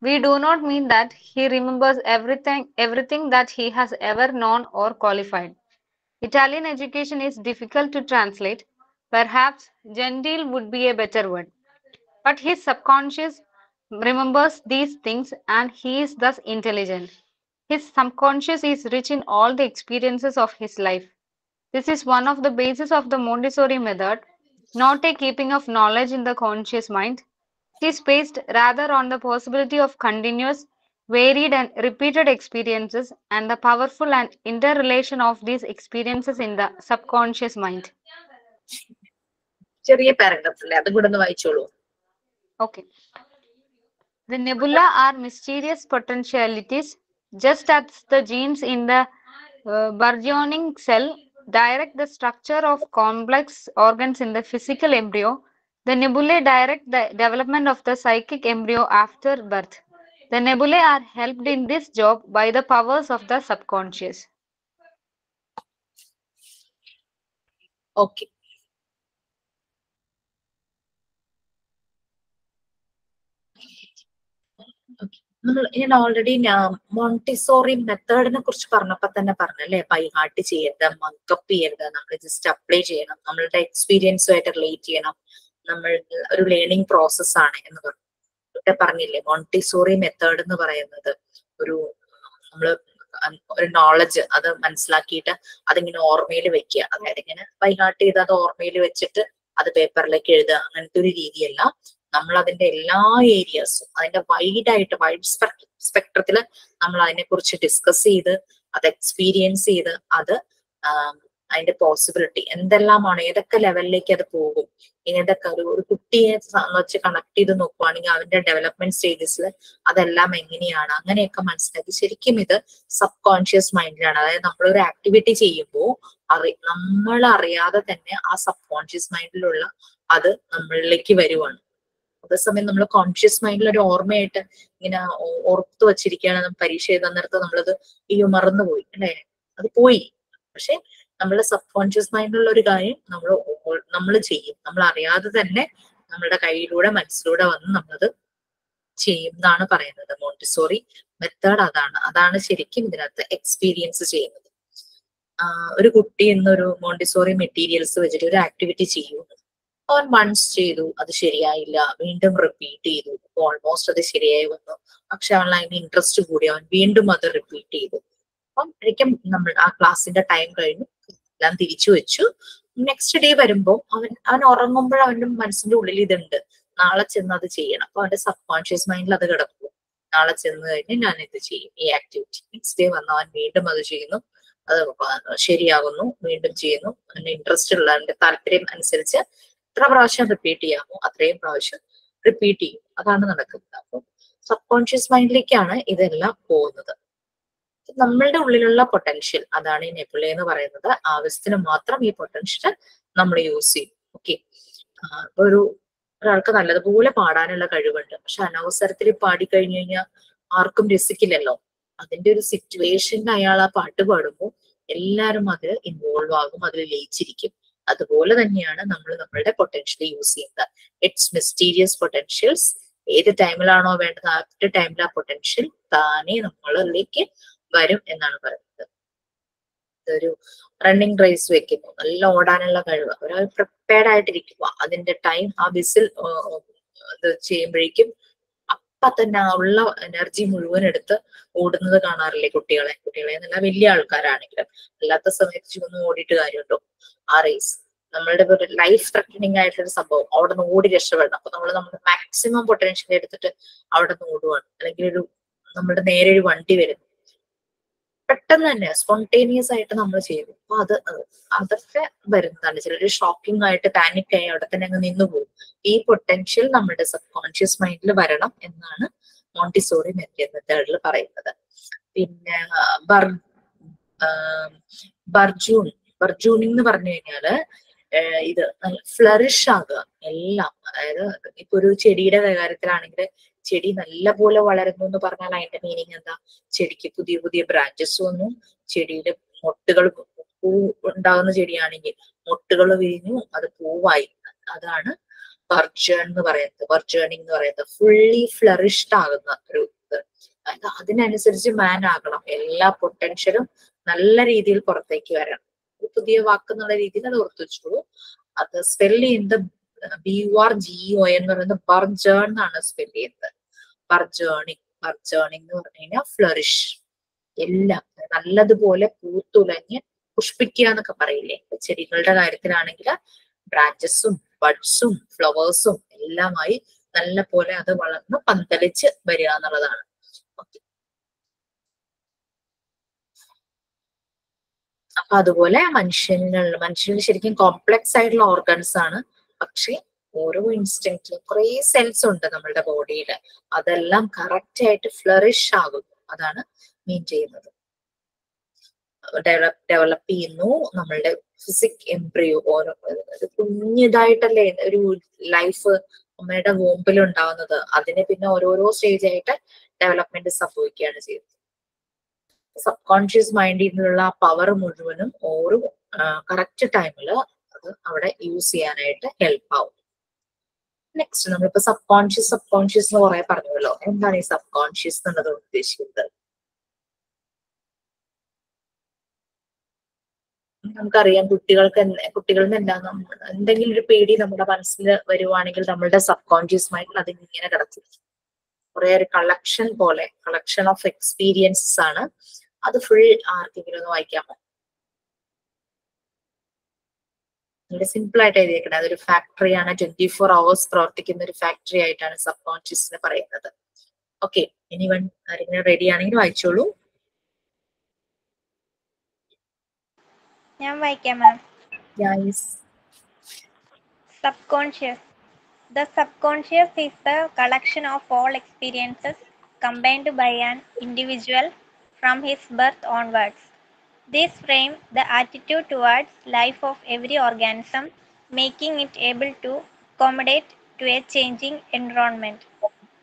we do not mean that he remembers everything that he has ever known or qualified. Italian education is difficult to translate. Perhaps genteel would be a better word. But his subconscious remembers these things and he is thus intelligent. His subconscious is rich in all the experiences of his life. This is one of the bases of the Montessori method, not a keeping of knowledge in the conscious mind. It is based rather on the possibility of continuous, varied, and repeated experiences and the powerful and interrelation of these experiences in the subconscious mind. ചെറിയ paragraph അല്ലേ, അതും കൂടെ ഒന്ന് വായിച്ചോളൂ. Okay. The nebula are mysterious potentialities, just as the genes in the burgeoning cell direct the structure of complex organs in the physical embryo. The nebulae direct the development of the psychic embryo after birth. The nebulae are helped in this job by the powers of the subconscious. Okay. ഞാൻ already Montessori മെത്തേഡിനെ കുറിച്ച് പറഞ്ഞപ്പോ തന്നെ പറഞ്ഞല്ലേ, by heart ചെയ്യരുത്, മക്കപ്പ് ചെയ്യരുത്, നമ്മൾ just apply ചെയ്യണം, നമ്മളുടെ എക്സ്പീരിയൻസുമായിട്ട് റിലേറ്റ് ചെയ്യണം, നമ്മൾ ഒരു ലേണിംഗ് പ്രോസസ് ആണ് എന്ന് പറഞ്ഞില്ലേ. മോണ്ടിസോറി മെത്തേഡ് എന്ന് പറയുന്നത് ഒരു നമ്മള് ഒരു നോളജ് അത് മനസ്സിലാക്കിയിട്ട് അതിങ്ങനെ ഓർമ്മയിൽ വെക്കുക, അതായത് ഇങ്ങനെ ബൈ ഹാർട്ട് ചെയ്ത് അത് ഓർമ്മയിൽ വെച്ചിട്ട് അത് പേപ്പറിലേക്ക് എഴുതുക, അങ്ങനത്തെ ഒരു രീതിയല്ല. നമ്മൾ അതിന്റെ എല്ലാ ഏരിയാസും അതിന്റെ വൈഡ് സ്പെക്ട്രത്തില് നമ്മൾ അതിനെ കുറിച്ച് ഡിസ്കസ് ചെയ്ത് അത് എക്സ്പീരിയൻസ് ചെയ്ത് അത് അതിന്റെ പോസിബിലിറ്റി എന്തെല്ലാമാണ്, ഏതൊക്കെ ലെവലിലേക്ക് അത് പോകും, ഏതൊക്കെ ഒരു കുട്ടിയെ വെച്ച് കണക്ട് ചെയ്ത് നോക്കുവാണെങ്കിൽ അവന്റെ ഡെവലപ്മെന്റ് സ്റ്റേജസിൽ അതെല്ലാം എങ്ങനെയാണ്, അങ്ങനെയൊക്കെ മനസ്സിലാക്കി ശരിക്കും ഇത് സബ് കോൺഷ്യസ് മൈൻഡിലാണ്. അതായത് നമ്മളൊരു ആക്ടിവിറ്റി ചെയ്യുമ്പോൾ നമ്മൾ അറിയാതെ തന്നെ ആ സബ് കോൺഷ്യസ് മൈൻഡിലുള്ള അത് നമ്മളിലേക്ക് വരുവാണ്. അതേസമയം നമ്മൾ കോൺഷ്യസ് മൈൻഡിൽ ഒരു ഓർമ്മയായിട്ട് ഇങ്ങനെ ഓർത്തു വച്ചിരിക്കുകയാണ്, പരീക്ഷ എഴുതാൻ നേരത്ത് നമ്മളത് മറന്നുപോയി അല്ലെ, അത് പോയി. പക്ഷെ നമ്മളുടെ സബ് കോൺഷ്യസ് മൈൻഡിലുള്ള ഒരു കാര്യം നമ്മൾ ചെയ്യും, നമ്മൾ അറിയാതെ തന്നെ നമ്മളുടെ കയ്യിലൂടെ മനസ്സിലൂടെ വന്ന് നമ്മളത് ചെയ്യും എന്നാണ് പറയുന്നത്. മോണ്ടിസോറി മെത്തേഡ് അതാണ് ശരിക്കും ഇതിനകത്ത് എക്സ്പീരിയൻസ് ചെയ്യുന്നത്. ഒരു കുട്ടി എന്നൊരു മോണ്ടിസോറി മെറ്റീരിയൽസ് വെച്ചിട്ട് ഒരു ആക്ടിവിറ്റി ചെയ്യുന്നു, അവൻ വൺസ് ചെയ്തു, അത് ശരിയായില്ല, വീണ്ടും റിപ്പീറ്റ് ചെയ്തു, ഓൾമോസ്റ്റ് അത് ശരിയായി വന്നു, പക്ഷെ അവൻ അതിന് ഇൻട്രസ്റ്റ് കൂടി, അവൻ വീണ്ടും അത് റിപ്പീറ്റ് ചെയ്തു. അപ്പം ശരിക്കും നമ്മൾ ആ ക്ലാസ്സിന്റെ ടൈം കഴിഞ്ഞു, എല്ലാം തിരിച്ചു വെച്ചു. നെക്സ്റ്റ് ഡേ വരുമ്പോൾ അവൻ ഉറങ്ങുമ്പോൾ അവന്റെ മനസ്സിന്റെ ഉള്ളിൽ ഇതുണ്ട്, നാളെ ചെന്ന് അത് ചെയ്യണം. അപ്പൊ അവന്റെ സബ് കോൺഷ്യസ് മൈൻഡിൽ അത് കിടക്കും, നാളെ ചെന്ന് കഴിഞ്ഞ് ഞാൻ ഇത് ചെയ്യും ഈ ആക്ടിവിറ്റി. നെക്സ്റ്റ് ഡേ വന്ന് അവൻ വീണ്ടും അത് ചെയ്യുന്നു, അത് ശരിയാകുന്നു, വീണ്ടും ചെയ്യുന്നു. അവന്റെ ഇൻട്രസ്റ്റ് ഉള്ള അവന്റെ താല്പര്യം അനുസരിച്ച് എത്ര പ്രാവശ്യം റിപ്പീറ്റ് ചെയ്യാമോ അത്രയും പ്രാവശ്യം റിപ്പീറ്റ് ചെയ്യും. അതാണ് നടക്കുന്നത്. അപ്പൊ സബ് കോൺഷ്യസ് മൈൻഡിലേക്കാണ് ഇതെല്ലാം പോകുന്നത്. നമ്മളുടെ ഉള്ളിലുള്ള പൊട്ടൻഷ്യൽ അതാണ് ഈ നെബുല എന്ന് പറയുന്നത്. ആവശ്യത്തിന് മാത്രം ഈ പൊട്ടൻഷ്യൽ നമ്മൾ യൂസ് ചെയ്യും. ഓക്കെ, ഒരാൾക്ക് നല്ലതുപോലെ പാടാനുള്ള കഴിവുണ്ട്, പക്ഷെ അനവസരത്തിൽ പാടിക്കഴിഞ്ഞു കഴിഞ്ഞാൽ ആർക്കും രസിക്കില്ലല്ലോ. അതിന്റെ ഒരു സിറ്റുവേഷനിൽ അയാൾ ആ പാട്ട് പാടുമ്പോൾ എല്ലാവരും അതിൽ ഇൻവോൾവ് ആകും, അതിൽ ലയിച്ചിരിക്കും. അതുപോലെ തന്നെയാണ് നമ്മൾ നമ്മളുടെ പൊട്ടൻഷ്യൽ യൂസ് ചെയ്യുന്നത്. It's mysterious potentials. ഏത് ടൈമിലാണോ വേണ്ടത് ആ ടൈമിൽ ആ പൊട്ടൻഷ്യൽ താനെ നമ്മളിലേക്ക് വരും എന്നാണ് പറയുന്നത്. ഒരു റണ്ണിങ് റേസ് വെക്കുന്നു, നല്ല ഓടാനുള്ള കഴിവ്, ഒരാൾ പ്രിപ്പയർഡ് ആയിട്ടിരിക്കുക, അതിന്റെ ടൈം ആ വിസിൽ ഇത് ചെയ്യുമ്പോഴേക്കും അപ്പൊ തന്നെ ഉള്ള എനർജി മുഴുവൻ എടുത്ത് ഓടുന്നത് കാണാറില്ലേ കുട്ടികളെ എന്നല്ല വലിയ ആൾക്കാരാണെങ്കിലും. അല്ലാത്ത സമയത്ത് ഒന്നും ഓടിയിട്ട് കാര്യമുണ്ടോ? ആ റേസ് നമ്മളുടെ ഒരു ലൈഫ് ത്രെറ്റനിങ് ആയിട്ടൊരു സംഭവം, അവിടെ നിന്ന് ഓടി രക്ഷപ്പെടണം. അപ്പൊ നമ്മുടെ മാക്സിമം പൊട്ടൻഷ്യൽ എടുത്തിട്ട് അവിടെ നിന്ന് ഓടുവാണ്. അല്ലെങ്കിൽ നമ്മുടെ നേരെ ഒരു വണ്ടി വരുന്നു, പെട്ടെന്ന് തന്നെ സ്പോണ്ടേനിയസ് ആയിട്ട് നമ്മൾ ചെയ്തു. അപ്പൊ അതൊക്കെ വരുന്നതാണ്. ചിലർ ഷോക്കിംഗ് ആയിട്ട് പാനിക് ആയി അവിടെ തന്നെ അങ്ങ് നിന്നു പോകും. ഈ പൊട്ടൻഷ്യൽ നമ്മുടെ സബ് കോൺഷ്യസ് മൈൻഡിൽ വരണം എന്നാണ് മോണ്ടിസോറി മെത്തേഡിൽ പറയുന്നത്. പിന്നെ ബർജൂണിംഗ് എന്ന് പറഞ്ഞു കഴിഞ്ഞാല് ഇത് ഫ്ലറിഷ് ആകുക എല്ലാം. അതായത് ഇപ്പൊ ഒരു ചെടിയുടെ കാര്യത്തിലാണെങ്കിൽ ചെടി നല്ല പോലെ വളരുന്നു എന്ന് പറഞ്ഞാൽ അതിന്റെ മീനിങ് എന്താ? ചെടിക്ക് പുതിയ പുതിയ ബ്രാഞ്ചസ് വന്നു, ചെടിയുടെ മൊട്ടുകൾ, പൂ ഉണ്ടാകുന്ന ചെടിയാണെങ്കിൽ മൊട്ടുകൾ വിരിഞ്ഞു, അത് പൂവായി. അതാണ് ബർജേൺ എന്ന് പറയുന്നത്, ബർജേണിംഗ് എന്ന് പറയുന്നത്. ഫുള്ളി ഫ്ലറിഷ്ഡ് ആകുന്ന ഒരു ഇത്. അതായത് അതിനനുസരിച്ച് മാൻ ആകണം, എല്ലാ പൊട്ടൻഷ്യലും നല്ല രീതിയിൽ പുറത്തേക്ക് വരണം. ഒരു പുതിയ വാക്ക് എന്നുള്ള രീതിയിൽ അത് ഓർത്തു വെച്ചോളൂ. അത് സ്പെൽ ചെയ്യുന്നത് BURGEON എന്ന് പറയുന്നത് ബർജേൺ എന്നാണ് സ്പെൽ ചെയ്യുന്നത്. ബർജേണിംഗ് എന്ന് പറഞ്ഞു കഴിഞ്ഞാൽ ഫ്ലറിഷ്, എല്ലാം നല്ലതുപോലെ പൂത്തുലഞ്ഞ് പുഷ്പിക്കുക എന്നൊക്കെ പറയില്ലേ. ചെടികളുടെ കാര്യത്തിലാണെങ്കിൽ ബ്രാഞ്ചസും ബഡ്സും ഫ്ലവേഴ്സും എല്ലാമായി നല്ല പോലെ അത് വളർന്ന് പന്തലിച്ച് വരിക എന്നുള്ളതാണ്. അപ്പൊ അതുപോലെ മനുഷ്യന് ശരിക്കും കോംപ്ലക്സ് ആയിട്ടുള്ള ഓർഗൻസ് ആണ്, പക്ഷെ ഓരോ ഇൻസ്റ്റിങ്ക്റ്റിലും കുറെ സെൽസ് ഉണ്ട് നമ്മളുടെ ബോഡിയിൽ, അതെല്ലാം കറക്റ്റ് ആയിട്ട് ഫ്ലറിഷ് ആകുന്നു. അതാണ് മീൻ ചെയ്യുന്നത്. ഡെവലപ്പ് ചെയ്യുന്നു നമ്മളുടെ ഫിസിക് എംബ്രിയോ. ഓരോ കുഞ്ഞിതായിട്ടല്ലേ ഒരു ലൈഫ് അമ്മയുടെ വോമ്പിൽ ഉണ്ടാവുന്നത്, അതിന് പിന്നെ ഓരോരോ സ്റ്റേജ് ആയിട്ട് ഡെവലപ്മെന്റ് സംഭവിക്കുകയാണ് ചെയ്യുന്നത്. സബ് കോൺഷ്യസ് മൈൻഡിൽ നിന്നുള്ള ആ പവർ മുഴുവനും ഓരോ കറക്റ്റ് ടൈമില് അത് അവിടെ യൂസ് ചെയ്യാനായിട്ട് ഹെൽപ്പ് ആവും. നെക്സ്റ്റ് നമ്മളിപ്പോ സബ് കോൺഷ്യസ് എന്ന് കുറെ പറഞ്ഞല്ലോ. എന്താണ് ഈ സബ് കോൺഷ്യസ് എന്നുള്ളത് ഉദ്ദേശിക്കുന്നത്? നമുക്കറിയാം കുട്ടികളിൽ നിന്ന് എന്തെങ്കിലും ഒരു പേടി നമ്മുടെ മനസ്സിൽ വരുവാണെങ്കിൽ നമ്മളുടെ സബ് കോൺഷ്യസ് മൈൻഡിൽ അതിങ്ങനെ കിടക്കും. കുറെ ഒരു കളക്ഷൻ ഓഫ് എക്സ്പീരിയൻസസ് ആണ്. അത് ഫുൾ ആർക്കെങ്കിലും ഒന്ന് വായിക്കാമോ? വളരെ സിമ്പിൾ ആയിട്ട് എഴുതിയേക്കണേ. അതൊരു ഫാക്ടറിയാണ്, 24 hours പ്രവർത്തിക്കുന്ന ഒരു ഫാക്ടറി ആയിട്ടാണ് സബ് കോൺഷ്യസിനെ പറയുന്നത്. ഓക്കെ, എനിവൺ ആരെങ്കിലും റെഡി ആണെങ്കിൽ വായിച്ചോളൂ. ഞാൻ വായിക്കാം മാം. Subconscious. The subconscious is the collection of all experiences combined by an individual from his birth onwards. These frame the attitude towards life of every organism, making it able to accommodate to a changing environment.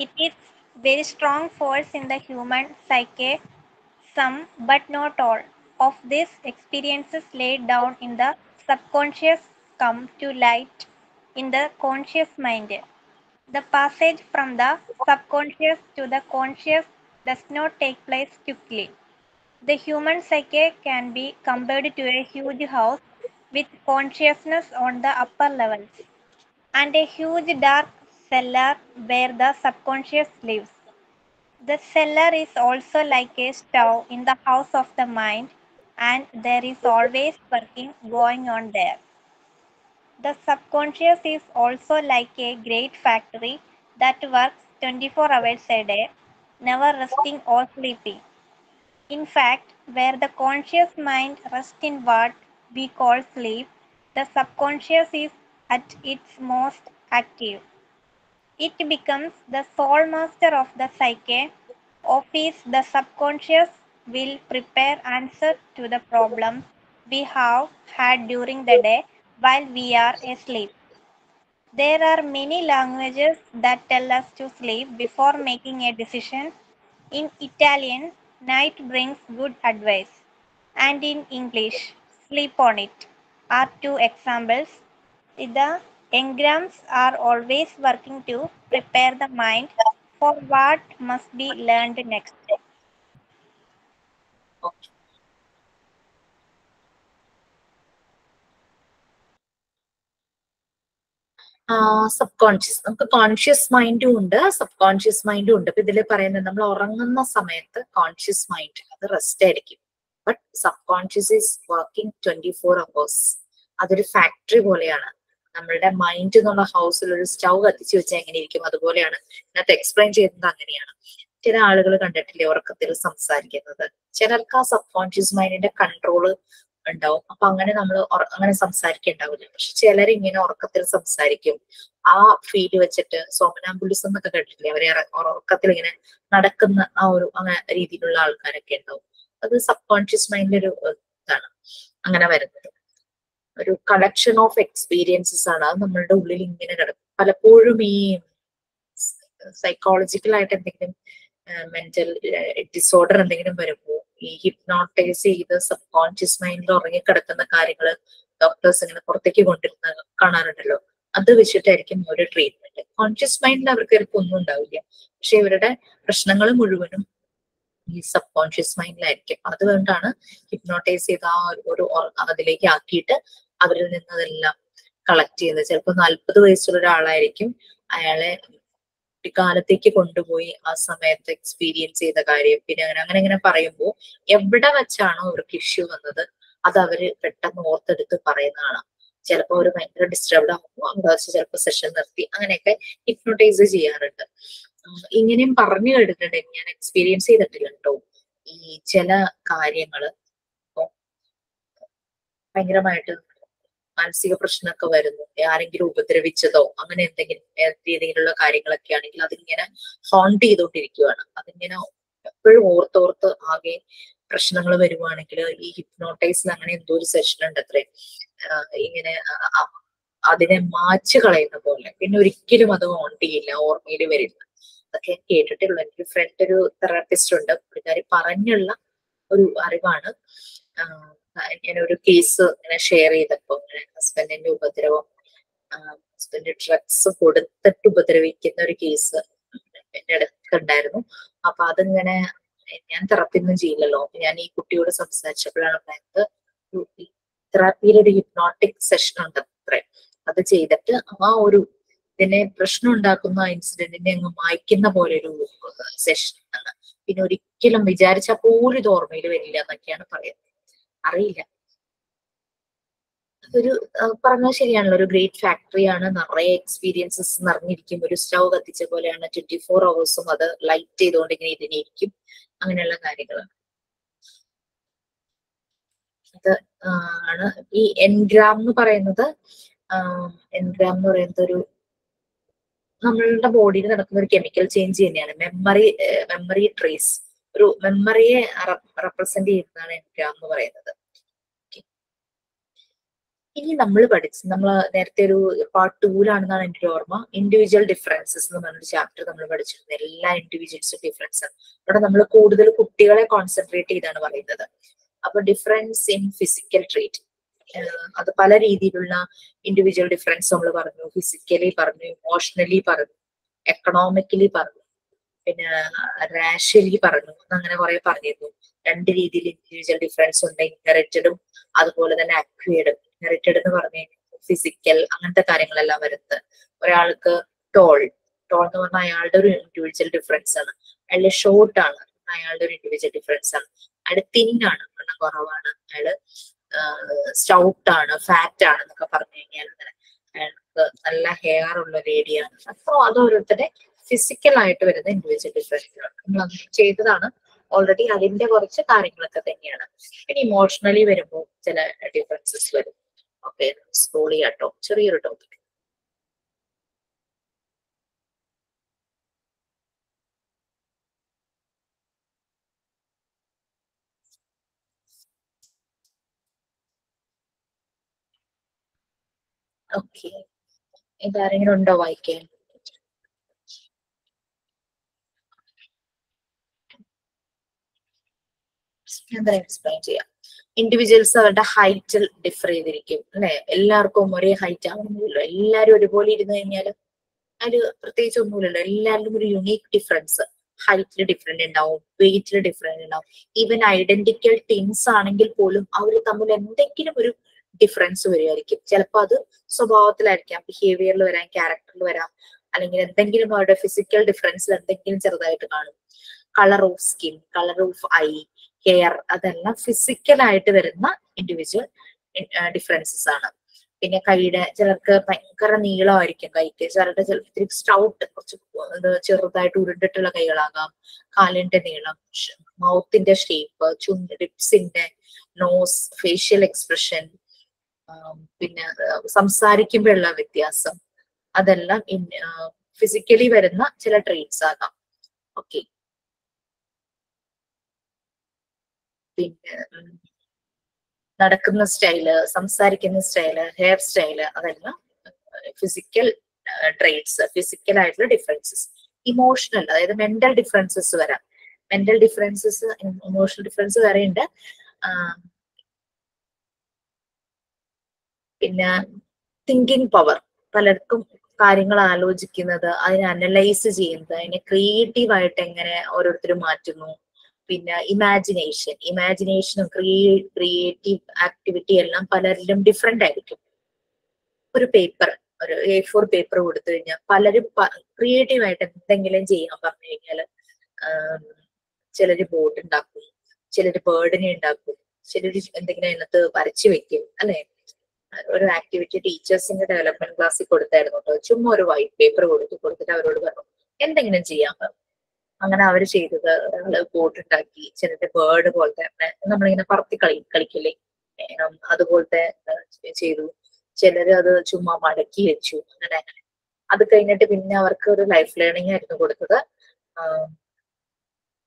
It is very strong force in the human psyche. Some, but not all, of these experiences laid down in the subconscious come to light in the conscious mind. The passage from the subconscious to the conscious does not take place quickly. The human psyche can be compared to a huge house with consciousness on the upper levels and a huge dark cellar where the subconscious lives. The cellar is also like a stove in the house of the mind, and there is always working going on there. The subconscious is also like a great factory that works 24 hours a day, never resting or sleeping. In fact, where the conscious mind rests in what we call sleep, the subconscious is at its most active. It becomes the sole master of the psyche, of which the subconscious will prepare answers to the problems we have had during the day while we are asleep. There are many languages that tell us to sleep before making a decision. In Italian, night brings good advice, and in English, sleep on it are two examples. The engrams are always working to prepare the mind for what must be learned next. Okay, sub conscious, നമുക്ക് conscious മൈൻഡും ഉണ്ട് sub conscious മൈൻഡും ഉണ്ട്. അപ്പൊ ഇതിൽ പറയുന്നത് നമ്മൾ ഉറങ്ങുന്ന സമയത്ത് conscious mind അത് റെസ്റ്റ് ആയിരിക്കും, but sub conscious is working 24 hours. അതൊരു ഫാക്ടറി പോലെയാണ്. നമ്മളുടെ മൈൻഡ് എന്നുള്ള ഹൗസിൽ ഒരു സ്റ്റൗ കത്തിച്ച് വെച്ചാൽ എങ്ങനെ ഇരിക്കും, അതുപോലെയാണ് ഇതിനകത്ത് എക്സ്പ്ലെയിൻ ചെയ്യുന്നത്. അങ്ങനെയാണ് ചില ആളുകൾ കണ്ടിട്ടില്ലേ ഉറക്കത്തിൽ സംസാരിക്കുന്നത്. ചിലർക്ക് ആ സബ് കോൺഷ്യസ് മൈൻഡിന്റെ കൺട്രോള് ഉണ്ടാവും, അപ്പൊ അങ്ങനെ നമ്മൾ അങ്ങനെ സംസാരിക്കുന്നുണ്ടാവില്ല. പക്ഷെ ചിലർ ഇങ്ങനെ ഉറക്കത്തിൽ സംസാരിക്കും. ആ ഫീല് വെച്ചിട്ട് സോമനാംബുലിസം എന്നൊക്കെ കേട്ടിട്ടില്ലേ, അവരെ ഉറക്കത്തിൽ ഇങ്ങനെ നടക്കുന്ന ആ ഒരു അങ്ങനെ രീതിയിലുള്ള ആൾക്കാരൊക്കെ ഉണ്ടാവും. അത് സബ് കോൺഷ്യസ് മൈൻഡിന്റെ ഒരു ഇതാണ് അങ്ങനെ വരുന്നത്. ഒരു കളക്ഷൻ ഓഫ് എക്സ്പീരിയൻസസ് ആണ്. അത് നമ്മളുടെ ഉള്ളിൽ ഇങ്ങനെ കിടക്കും. പലപ്പോഴും ഈ സൈക്കോളജിക്കൽ ആയിട്ട് എന്തെങ്കിലും മെന്റൽ ഡിസോർഡർ എന്തെങ്കിലും വരുമ്പോൾ ഈ ഹിപ്നോട്ടൈസ് ചെയ്ത് സബ് കോൺഷ്യസ് മൈൻഡിൽ ഉറങ്ങിക്കിടക്കുന്ന കാര്യങ്ങള് ഡോക്ടേഴ്സ് ഇങ്ങനെ പുറത്തേക്ക് കൊണ്ടിരുന്ന കാണാറുണ്ടല്ലോ. അത് വെച്ചിട്ടായിരിക്കും ഒരു ട്രീറ്റ്മെന്റ്. കോൺഷ്യസ് മൈൻഡിൽ അവർക്ക് ചിലപ്പോൾ ഒന്നും ഉണ്ടാവില്ല, പക്ഷെ ഇവരുടെ പ്രശ്നങ്ങൾ മുഴുവനും ഈ സബ് കോൺഷ്യസ് മൈൻഡിലായിരിക്കും. അതുകൊണ്ടാണ് ഹിപ്നോട്ടൈസ് ചെയ്ത് ആ ഒരു അതിലേക്ക് ആക്കിയിട്ട് അവരിൽ നിന്ന് അതെല്ലാം കളക്ട് ചെയ്യുന്നത്. ചിലപ്പോൾ 40 വയസ്സുള്ള ഒരാളായിരിക്കും, അയാളെ കാലത്തേക്ക് കൊണ്ടുപോയി ആ സമയത്ത് എക്സ്പീരിയൻസ് ചെയ്ത കാര്യം പിന്നെ അങ്ങനെ അങ്ങനെ പറയുമ്പോൾ എവിടെ വെച്ചാണോ അവർക്ക് ഇഷ്യൂ വന്നത് അത് അവര് പെട്ടെന്ന് ഓർത്തെടുത്ത് പറയുന്നതാണ്. ചിലപ്പോൾ അവർ ഭയങ്കര ഡിസ്റ്റർബ്ഡ് ആകുമ്പോൾ അവിടെ വെച്ച് ചിലപ്പോൾ സെഷൻ നിർത്തി അങ്ങനെയൊക്കെ ഹിപ്നോട്ടൈസ് ചെയ്യാറുണ്ട്. ഇങ്ങനെയും പറഞ്ഞു കേട്ടിട്ടുണ്ട്, ഞാൻ എക്സ്പീരിയൻസ് ചെയ്തിട്ടില്ല കേട്ടോ. ഈ ചില കാര്യങ്ങള് ഭയങ്കരമായിട്ട് മാനസിക പ്രശ്നമൊക്കെ വരുന്നു, ആരെങ്കിലും ഉപദ്രവിച്ചതോ അങ്ങനെ എന്തെങ്കിലും രീതിയിലുള്ള കാര്യങ്ങളൊക്കെ ആണെങ്കിൽ അതിങ്ങനെ ഹോണ്ട് ചെയ്തോണ്ടിരിക്കുവാണ്. അതിങ്ങനെ എപ്പോഴും ഓർത്തോർത്ത് ആകെ പ്രശ്നങ്ങൾ വരുവാണെങ്കിൽ ഈ ഹിപ്നോട്ടൈസിൽ അങ്ങനെ എന്തോ ഒരു സെഷൻ ഉണ്ട് അത്രേ, ഇങ്ങനെ അതിനെ മാച്ച് കളയുന്ന പോലെ, പിന്നെ ഒരിക്കലും അത് ഹോണ്ട് ചെയ്യില്ല, ഓർമ്മയിൽ വരില്ല. അതൊക്കെ ഞാൻ കേട്ടിട്ടുള്ളൂ. എനിക്ക് ഫ്രണ്ട് ഒരു തെറാപ്പിസ്റ്റ് ഉണ്ട്, പുള്ളിക്കാരി പറഞ്ഞുള്ള ഒരു അറിവാണ്. ഞാനൊരു കേസ് ഇങ്ങനെ ഷെയർ ചെയ്തപ്പോ ഹസ്ബൻഡിന്റെ ഉപദ്രവം, ഹസ്ബൻഡ് ഡ്രഗ്സ് കൊടുത്തിട്ട് ഉപദ്രവിക്കുന്ന ഒരു കേസ് എന്റെ അടുത്ത് ഉണ്ടായിരുന്നു. അപ്പൊ അതിങ്ങനെ ഞാൻ തെറാപ്പി ഒന്നും ചെയ്യില്ലല്ലോ, ഞാൻ ഈ കുട്ടിയോട് സംസാരിച്ചപ്പോഴാണ് പറയുന്നത് തെറാപ്പിയിൽ ഒരു ഹിപ്നോട്ടിക് സെഷൻ ഉണ്ട് അത്രേ, അത് ചെയ്തിട്ട് ആ ഒരു ഇതിനെ പ്രശ്നം ഉണ്ടാക്കുന്ന ഇൻസിഡന്റിനെ അങ്ങ് മായ്ക്കുന്ന പോലെ ഒരു സെഷൻ ആണ്. പിന്നെ ഒരിക്കലും വിചാരിച്ചാൽ പോലും ഇത് ഓർമ്മയിൽ വരില്ല എന്നൊക്കെയാണ് പറയുന്നത്. അറിയില്ല, അതൊരു പറഞ്ഞാൽ ശരിയാണല്ലോ, ഒരു ഗ്രേറ്റ് ഫാക്ടറിയാണ്, നിറയെ എക്സ്പീരിയൻസസ് നിറഞ്ഞിരിക്കും. ഒരു സ്റ്റൗ കത്തിച്ച പോലെയാണ്, 24 hours അത് ലൈറ്റ് ചെയ്തുകൊണ്ട് ഇങ്ങനെ ഇതിനിരിക്കും, അങ്ങനെയുള്ള കാര്യങ്ങളാണ്. അത് ആണ് ഈ എൻഗ്രാം എന്ന് പറയുന്നത്. എൻഗ്രാം എന്ന് പറയുന്നത് ഒരു നമ്മളുടെ ബോഡിയിൽ നടക്കുന്ന ഒരു കെമിക്കൽ ചേഞ്ച് തന്നെയാണ്. മെമ്മറി ട്രേസ്, ഒരു മെമ്മറിയെ റെപ്രസെന്റ് ചെയ്യുന്നതാണ് എൻഗ്രാം എന്ന് പറയുന്നത്. ഇനി നമ്മൾ നേരത്തെ ഒരു പാർട്ട് 2-ലാണെന്നാണ് എൻ്റെ ഓർമ്മ, ഇൻഡിവിജ്വൽ ഡിഫറൻസസ് എന്ന് പറഞ്ഞൊരു ചാപ്റ്റർ നമ്മൾ പഠിച്ചിരുന്നത്. എല്ലാ ഇൻഡിവിജ്വൽസും ഡിഫറൻസ് ആണ്. അവിടെ നമ്മൾ കൂടുതൽ കുട്ടികളെ കോൺസെൻട്രേറ്റ് ചെയ്താണ് പറയുന്നത്. അപ്പൊ ഡിഫറൻസ് ഇൻ ഫിസിക്കൽ ട്രീറ്റ്, അത് പല രീതിയിലുള്ള ഇൻഡിവിജ്വൽ ഡിഫറൻസ് നമ്മൾ പറഞ്ഞു. ഫിസിക്കലി പറഞ്ഞു, ഇമോഷണലി പറഞ്ഞു, എക്കണോമിക്കലി പറഞ്ഞു, പിന്നെ റാഷ്യലി പറഞ്ഞു, അങ്ങനെ കുറെ പറഞ്ഞിരുന്നു. 2 രീതിയിൽ ഇൻഡിവിജ്വൽ ഡിഫറൻസ് ഉണ്ട്, ഇൻഹെറിറ്റഡും അതുപോലെ തന്നെ അക്വയർഡും. ഇൻഹെറിറ്റഡ് എന്ന് പറഞ്ഞു ഫിസിക്കൽ അങ്ങനത്തെ കാര്യങ്ങളെല്ലാം വരുന്നത്. ഒരാൾക്ക് ടോൾ എന്ന് പറഞ്ഞാൽ അയാളുടെ ഒരു ഇൻഡിവിജ്വൽ ഡിഫറൻസ് ആണ്. അയാളുടെ ഷോർട്ട് ആണ്, അയാളുടെ ഒരു ഇൻഡിവിജ്വൽ ഡിഫറൻസ് ആണ്. അയാൾ തിന്നാണ്, എണ്ണം കുറവാണ്, അയാള് സ്റ്റൗട്ട് ആണ്, ഫാറ്റ് ആണ് എന്നൊക്കെ പറഞ്ഞു കഴിഞ്ഞാൽ അയാൾക്ക് നല്ല ഹെയർ ഉള്ള ലേഡിയാണ്. അപ്പൊ അത് ഓരോരുത്തരുടെ ഫിസിക്കൽ ആയിട്ട് വരുന്ന ഇൻഡിവിജ്വൽ ഡിഫറൻസുകൾ നമ്മൾ ചെയ്തതാണ് ഓൾറെഡി. അതിന്റെ കുറച്ച് കാര്യങ്ങളൊക്കെ തന്നെയാണ്. പിന്നെ ഇമോഷണലി വരുമ്പോൾ ചില ഡിഫറൻസസ് വരും. ഓക്കെ, സ്ക്രോൾ ചെയ്യാട്ടോ, ചെറിയൊരു ടോപ്പിക്. ഓക്കെ, ഇതാരെങ്കിലും ഉണ്ടോ വായിക്കാൻ? എക്സ്പ്ലെയിൻ ചെയ്യാം. ഇൻഡിവിജ്വൽസ് അവരുടെ ഹൈറ്റിൽ ഡിഫർ ചെയ്തിരിക്കും അല്ലെ. എല്ലാവർക്കും ഒരേ ഹൈറ്റ് ആവുന്നില്ലല്ലോ. എല്ലാരും ഒരുപോലെ ഇരുന്ന് കഴിഞ്ഞാൽ അതിൽ പ്രത്യേകിച്ച് ഒന്നുമില്ലല്ലോ. എല്ലാവരിലും ഒരു യുണീക് ഡിഫറൻസ്, ഹൈറ്റിൽ ഡിഫറെന്റ് ഉണ്ടാവും, വെയിറ്റിൽ ഡിഫറെന്റ് ഉണ്ടാവും. ഈവൻ ഐഡന്റിക്കൽ ടിൻസ് ആണെങ്കിൽ പോലും അവർ തമ്മിൽ എന്തെങ്കിലും ഒരു ഡിഫറൻസ് വരുമായിരിക്കും. ചിലപ്പോൾ അത് സ്വഭാവത്തിലായിരിക്കാം, ബിഹേവിയറിൽ വരാം, ക്യാരക്ടറിൽ വരാം, അല്ലെങ്കിൽ എന്തെങ്കിലും അവരുടെ ഫിസിക്കൽ ഡിഫറൻസിൽ എന്തെങ്കിലും ചെറുതായിട്ട് കാണും. Colour of skin, colour of I, hair, അതെല്ലാം ഫിസിക്കലായിട്ട് വരുന്ന ഇൻഡിവിജ്വൽ ഡിഫറൻസസ് ആണ്. പിന്നെ കൈയുടെ ചിലർക്ക് ഭയങ്കര നീളമായിരിക്കും കൈക്ക്, ചിലരുടെ ഇത്തിരി സ്റ്റൗട്ട്, കുറച്ച് ചെറുതായിട്ട് ഉരുണ്ടിട്ടുള്ള കൈകളാകാം. കാലിന്റെ നീളം, മൗത്തിന്റെ ഷേപ്പ്, ചുണ്ട്, ലിപ്സിന്റെ, നോസ്, ഫേഷ്യൽ എക്സ്പ്രഷൻ, പിന്നെ സംസാരിക്കുമ്പോഴുള്ള വ്യത്യാസം, അതെല്ലാം ഫിസിക്കലി വരുന്ന ചില ട്രെയ്റ്റ്സ് ആകാം. ഓക്കെ, പിന്നെ നടക്കുന്ന സ്റ്റൈല്, സംസാരിക്കുന്ന സ്റ്റൈല്, ഹെയർ സ്റ്റൈല്, അതെല്ലാം ഫിസിക്കൽ ട്രെയ്റ്റ്സ്, ഫിസിക്കൽ ആയിട്ടുള്ള ഡിഫറൻസസ്. ഇമോഷണൽ, അതായത് മെന്റൽ ഡിഫറൻസസ് വരാം. മെന്റൽ ഡിഫറൻസസ്, ഇമോഷണൽ ഡിഫറൻസ് വരെയുണ്ട്. പിന്നെ തിങ്കിങ് പവർ, പലർക്കും കാര്യങ്ങൾ ആലോചിക്കുന്നത്, അതിനെ അനലൈസ് ചെയ്യുന്നത്, അതിനെ ക്രിയേറ്റീവ് ആയിട്ട് എങ്ങനെ ഓരോരുത്തരും മാറ്റുന്നു. പിന്നെ ഇമാജിനേഷനും ക്രിയേറ്റീവ് ആക്ടിവിറ്റി എല്ലാം പലരിലും ഡിഫറെന്റ് ആയിരിക്കും. ഒരു A4 പേപ്പർ കൊടുത്തു കഴിഞ്ഞാൽ പലരും ക്രിയേറ്റീവ് ആയിട്ട് എന്തെങ്കിലും ചെയ്യാൻ പറഞ്ഞു കഴിഞ്ഞാൽ ചിലര് ബോട്ട് ഉണ്ടാക്കും, ചിലര് ബേർഡിനെ ഉണ്ടാക്കും, ചിലര് എന്തെങ്കിലും അതിനകത്ത് വരച്ചു വെക്കും അല്ലെ. ഒരു ആക്ടിവിറ്റി ടീച്ചേഴ്സിന്റെ ഡെവലപ്മെന്റ് ക്ലാസ്സിൽ കൊടുത്തായിരുന്നു കേട്ടോ. ചുമ്മാ ഒരു വൈറ്റ് പേപ്പർ കൊടുത്തിട്ട് അവരോട് പറഞ്ഞു എന്തെങ്കിലും ചെയ്യാൻ പറഞ്ഞു. അങ്ങനെ അവർ ചെയ്തത്, ഒരാള് ബോട്ട് ഉണ്ടാക്കി, ചിലരുടെ ബേർഡ് പോലത്തെ നമ്മളിങ്ങനെ പറത്തി കളിക്കില്ലേ, അതുപോലത്തെ ചെയ്തു. ചിലര് അത് ചുമ്മാ മടക്കി വെച്ചു, അങ്ങനെ അങ്ങനെ. അത് കഴിഞ്ഞിട്ട് പിന്നെ അവർക്ക് ഒരു ലൈഫ് ലേണിംഗ് ആയിരുന്നു കൊടുത്തത്.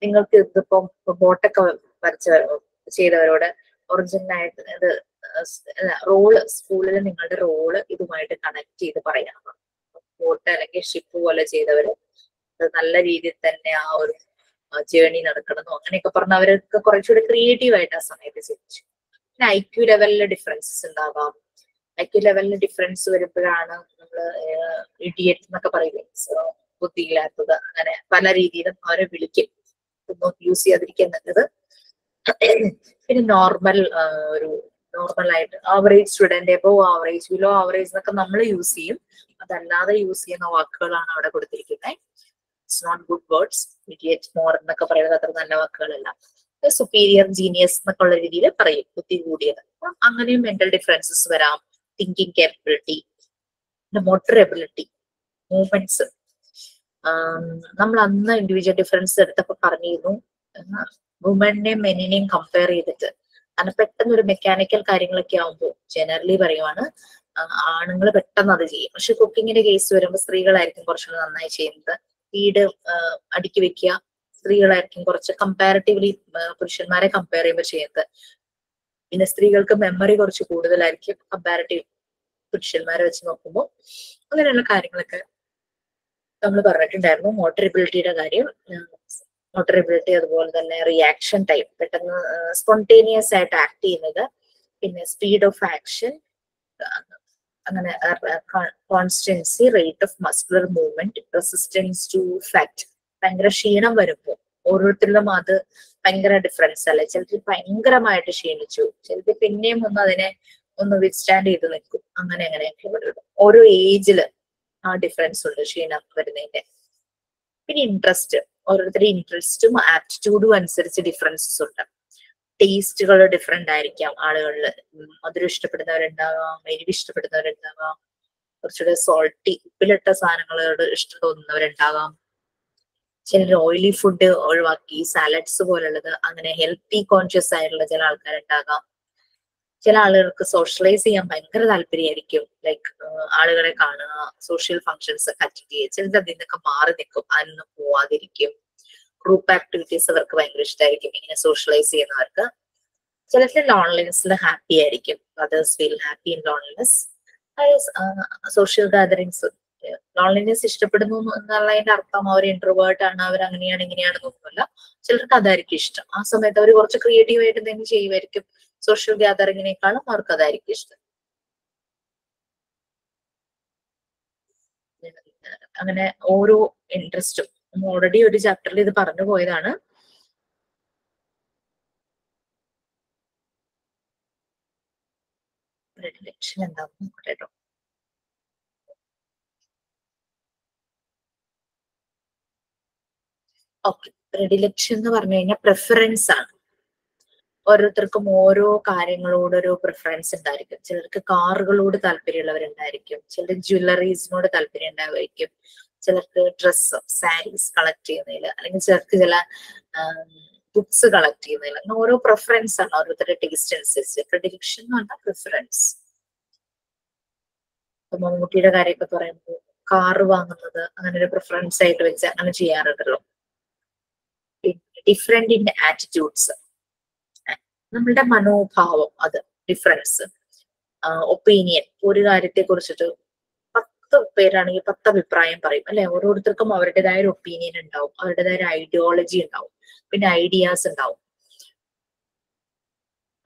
നിങ്ങൾക്ക് ഇതിപ്പം ബോട്ടൊക്കെ വരച്ച ചെയ്തവരോട് ഒറിജിനൽ ആയിട്ട് ഇത് റോള് സ്കൂളിൽ നിങ്ങളുടെ റോള് ഇതുമായിട്ട് കണക്ട് ചെയ്ത് പറയണം. ബോട്ട് അല്ലെങ്കിൽ ഷിപ്പ് പോലെ ചെയ്തവര് നല്ല രീതിയിൽ തന്നെ ആ ഒരു ജേർണി നടക്കണമെന്നോ അങ്ങനെയൊക്കെ പറഞ്ഞ അവരൊക്കെ കുറച്ചുകൂടി ക്രിയേറ്റീവ് ആയിട്ട് ആ സമയത്ത് ചിന്തിച്ചു. പിന്നെ IQ ലെവലിലെ ഡിഫറൻസസ് ഉണ്ടാവാം. IQ ലെവലിന് ഡിഫറൻസ് വരുമ്പോഴാണ് നമ്മള് ഇഡിയറ്റ് എന്നൊക്കെ പറയുന്നത്, ബുദ്ധിയില്ലാത്തത്, അങ്ങനെ പല രീതിയിലും അവരെ വിളിക്കും. യൂസ് ചെയ്യാതിരിക്കാൻ നല്ലത്. പിന്നെ നോർമൽ ഒരു നോർമലായിട്ട് average student, above average, below average എന്നൊക്കെ നമ്മൾ യൂസ് ചെയ്യും. അതല്ലാതെ യൂസ് ചെയ്യുന്ന വാക്കുകളാണ് അവിടെ കൊടുത്തിരിക്കുന്നത്. It's not good words. Idiot, more എന്നൊക്കെ പറയുന്നത് അത്ര നല്ല വാക്കുകളല്ല. സുപ്പീരിയർ, ജീനിയസ് എന്നൊക്കെ ഉള്ള രീതിയിൽ പറയും, ബുദ്ധി കൂടിയത്. അങ്ങനെയും മെന്റൽ ഡിഫറൻസസ് വരാം. Thinking capability, motor ability, movements. നമ്മൾ അന്ന് ഇൻഡിവിജ്വൽ ഡിഫറൻസ് എടുത്തപ്പോ പറഞ്ഞിരുന്നു, വുമനെയും മെന്നിനെയും കമ്പയർ ചെയ്തിട്ട്. കാരണം പെട്ടെന്ന് ഒരു മെക്കാനിക്കൽ കാര്യങ്ങളൊക്കെ ആവുമ്പോൾ ജനറലി പറയുവാണ് ആണുങ്ങൾ പെട്ടെന്ന് അത് ചെയ്യും. പക്ഷെ കുക്കിങ്ങിന്റെ കേസ് വരുമ്പോൾ സ്ത്രീകളായിരിക്കും കുറച്ചുകൂടി നന്നായി ചെയ്യുന്നത്. വീട് അടുക്കി വെക്കുക സ്ത്രീകളായിരിക്കും കുറച്ച് കമ്പാരിറ്റീവ്ലി പുരുഷന്മാരെ കമ്പയർ ചെയ്യുമ്പോൾ ചെയ്യുന്നത്. പിന്നെ സ്ത്രീകൾക്ക് മെമ്മറി കുറച്ച് കൂടുതലായിരിക്കും കമ്പാരിറ്റീവ് പുരുഷന്മാരെ വെച്ച് നോക്കുമ്പോൾ. അങ്ങനെയുള്ള കാര്യങ്ങളൊക്കെ നമ്മൾ പറഞ്ഞിട്ടുണ്ടായിരുന്നു. മോട്ടറബിലിറ്റിയുടെ കാര്യം, മോട്ടറബിലിറ്റി, അതുപോലെ തന്നെ റിയാക്ഷൻ ടൈം, പെട്ടെന്ന് സ്പോണ്ടേനിയസ് ആയിട്ട് ആക്ട് ചെയ്യുന്നത്, പിന്നെ സ്പീഡ് ഓഫ് ആക്ഷൻ, അങ്ങനെ constancy, rate of muscular movement, resistance to fact. ഭയങ്കര ക്ഷീണം വരുമ്പോൾ ഓരോരുത്തരിലും അത് ഭയങ്കര ഡിഫറൻസ് അല്ലേ. ചിലർ ഭയങ്കരമായിട്ട് ക്ഷീണിച്ചു, ചിലർ പിന്നെയും അതിനെ വിത്ത്സ്റ്റാൻഡ് ചെയ്ത് നിൽക്കും. അങ്ങനെയൊക്കെ വരുള്ളൂ. ഓരോ ഏജില് ആ ഡിഫറൻസ് ഉണ്ട് ക്ഷീണം വരുന്നതിന്റെ. പിന്നെ ഇൻട്രസ്റ്റ്, ഓരോരുത്തരുടെ ഇൻട്രസ്റ്റും ആപ്റ്റിറ്റ്യൂഡും അനുസരിച്ച് ഡിഫറൻസസ് ഉണ്ട്. ടേസ്റ്റുകൾ ഡിഫറെന്റ് ആയിരിക്കാം ആളുകളിൽ. മധുരം ഇഷ്ടപ്പെടുന്നവരുണ്ടാവാം, എരിവ് ഇഷ്ടപ്പെടുന്നവരുണ്ടാവാം, കുറച്ചുകൂടെ സോൾട്ടി ഉപ്പിലിട്ട സാധനങ്ങളോട് ഇഷ്ടം തോന്നുന്നവരുണ്ടാവാം. ചിലർ ഓയിലി ഫുഡ് ഒഴിവാക്കി സാലഡ്സ് പോലുള്ളത്, അങ്ങനെ ഹെൽത്തി കോൺഷ്യസ് ആയിട്ടുള്ള ചില ആൾക്കാരുണ്ടാകാം. ചില ആളുകൾക്ക് സോഷ്യലൈസ് ചെയ്യാൻ ഭയങ്കര താല്പര്യമായിരിക്കും, ലൈക്ക് ആളുകളെ കാണുക, സോഷ്യൽ ഫങ്ഷൻസ് ഒക്കെ അറ്റൻഡ് ചെയ്യുക. ചിലത് അതിൽ നിന്നൊക്കെ മാറി നിൽക്കും, അതിനൊന്നും പോവാതിരിക്കും. ഗ്രൂപ്പ് ആക്ടിവിറ്റീസ് അവർക്ക് ഭയങ്കര ഇഷ്ടമായിരിക്കും, ഇങ്ങനെ സോഷ്യലൈസ് ചെയ്യുന്നവർക്ക്. ചിലർക്ക് ലോൺലിനെസ്സിൽ ഹാപ്പി ആയിരിക്കും, others feel happy in loneliness. Social gatherings, loneliness ഇഷ്ടപ്പെടുന്നു എന്നുള്ളതിന്റെ അർത്ഥം അവർ ഇൻട്രോവേർട്ട് ആണ്, അവർ അങ്ങനെയാണ് ഇങ്ങനെയാണെന്നൊന്നുമല്ല. ചിലർക്ക് അതായിരിക്കും ഇഷ്ടം. ആ സമയത്ത് അവർ കുറച്ച് ക്രിയേറ്റീവ് ആയിട്ട് എന്തെങ്കിലും ചെയ്യുമായിരിക്കും. സോഷ്യൽ ഗ്യാതറിങ്ങിനേക്കാളും അവർക്ക് അതായിരിക്കും ഇഷ്ടം. അങ്ങനെ ഓരോ ഇൻട്രസ്റ്റും ഓൾറെഡി ഒരു ചാപ്റ്ററിൽ ഇത് പറഞ്ഞു പോയതാണ്. പ്രെഡിലക്ഷൻ എന്താണെന്ന് നോക്കട്ടെ കേട്ടോ. ഓക്കെ, പ്രെഡിലക്ഷൻ എന്ന് പറഞ്ഞു കഴിഞ്ഞാൽ പ്രിഫറൻസ് ആണ്. ഓരോരുത്തർക്കും ഓരോ കാര്യങ്ങളോട് ഒരു പ്രിഫറൻസ് ഉണ്ടായിരിക്കും. ചിലർക്ക് കാറുകളോട് താല്പര്യമുള്ളവരുണ്ടായിരിക്കും, ചിലർ ജ്വല്ലറീസിനോട് താല്പര്യം ഉണ്ടാവുമായിരിക്കും, ചിലർക്ക് ഡ്രസ്സ്, സാരീസ് കളക്ട് ചെയ്യുന്നതിൽ, അല്ലെങ്കിൽ ചിലർക്ക് ചില ബുക്സ് കളക്ട് ചെയ്യുന്നതിൽ. അങ്ങനെ ഓരോ പ്രിഫറൻസ് ആണ് ഓരോരുത്തരുടെ ടേസ്റ്റ് അനുസരിച്ച്. പ്രെഡിലക്ഷൻ എന്ന് പറഞ്ഞാൽ പ്രിഫറൻസ്. മമ്മൂട്ടിയുടെ കാര്യമൊക്കെ പറയുമ്പോൾ കാറ് വാങ്ങുന്നത് അങ്ങനെ ഒരു പ്രിഫറൻസ് ആയിട്ട് വെച്ച് അങ്ങനെ ചെയ്യാറുണ്ടല്ലോ. ഡിഫറെന്റ് ഇൻ ആറ്റിറ്റ്യൂഡ്സ്, നമ്മളുടെ മനോഭാവം, അത് ഡിഫറൻസ്. ഒപ്പീനിയൻ, ഒരു കാര്യത്തെ കുറിച്ചിട്ട് 10 പേരാണെങ്കിൽ 10 അഭിപ്രായം പറയും അല്ലെ. ഓരോരുത്തർക്കും അവരുടേതായ ഒരു ഒപ്പീനിയൻ ഉണ്ടാവും, അവരുടേതായ ഒരു ഐഡിയോളജി ഉണ്ടാവും, പിന്നെ ഐഡിയാസ് ഉണ്ടാവും.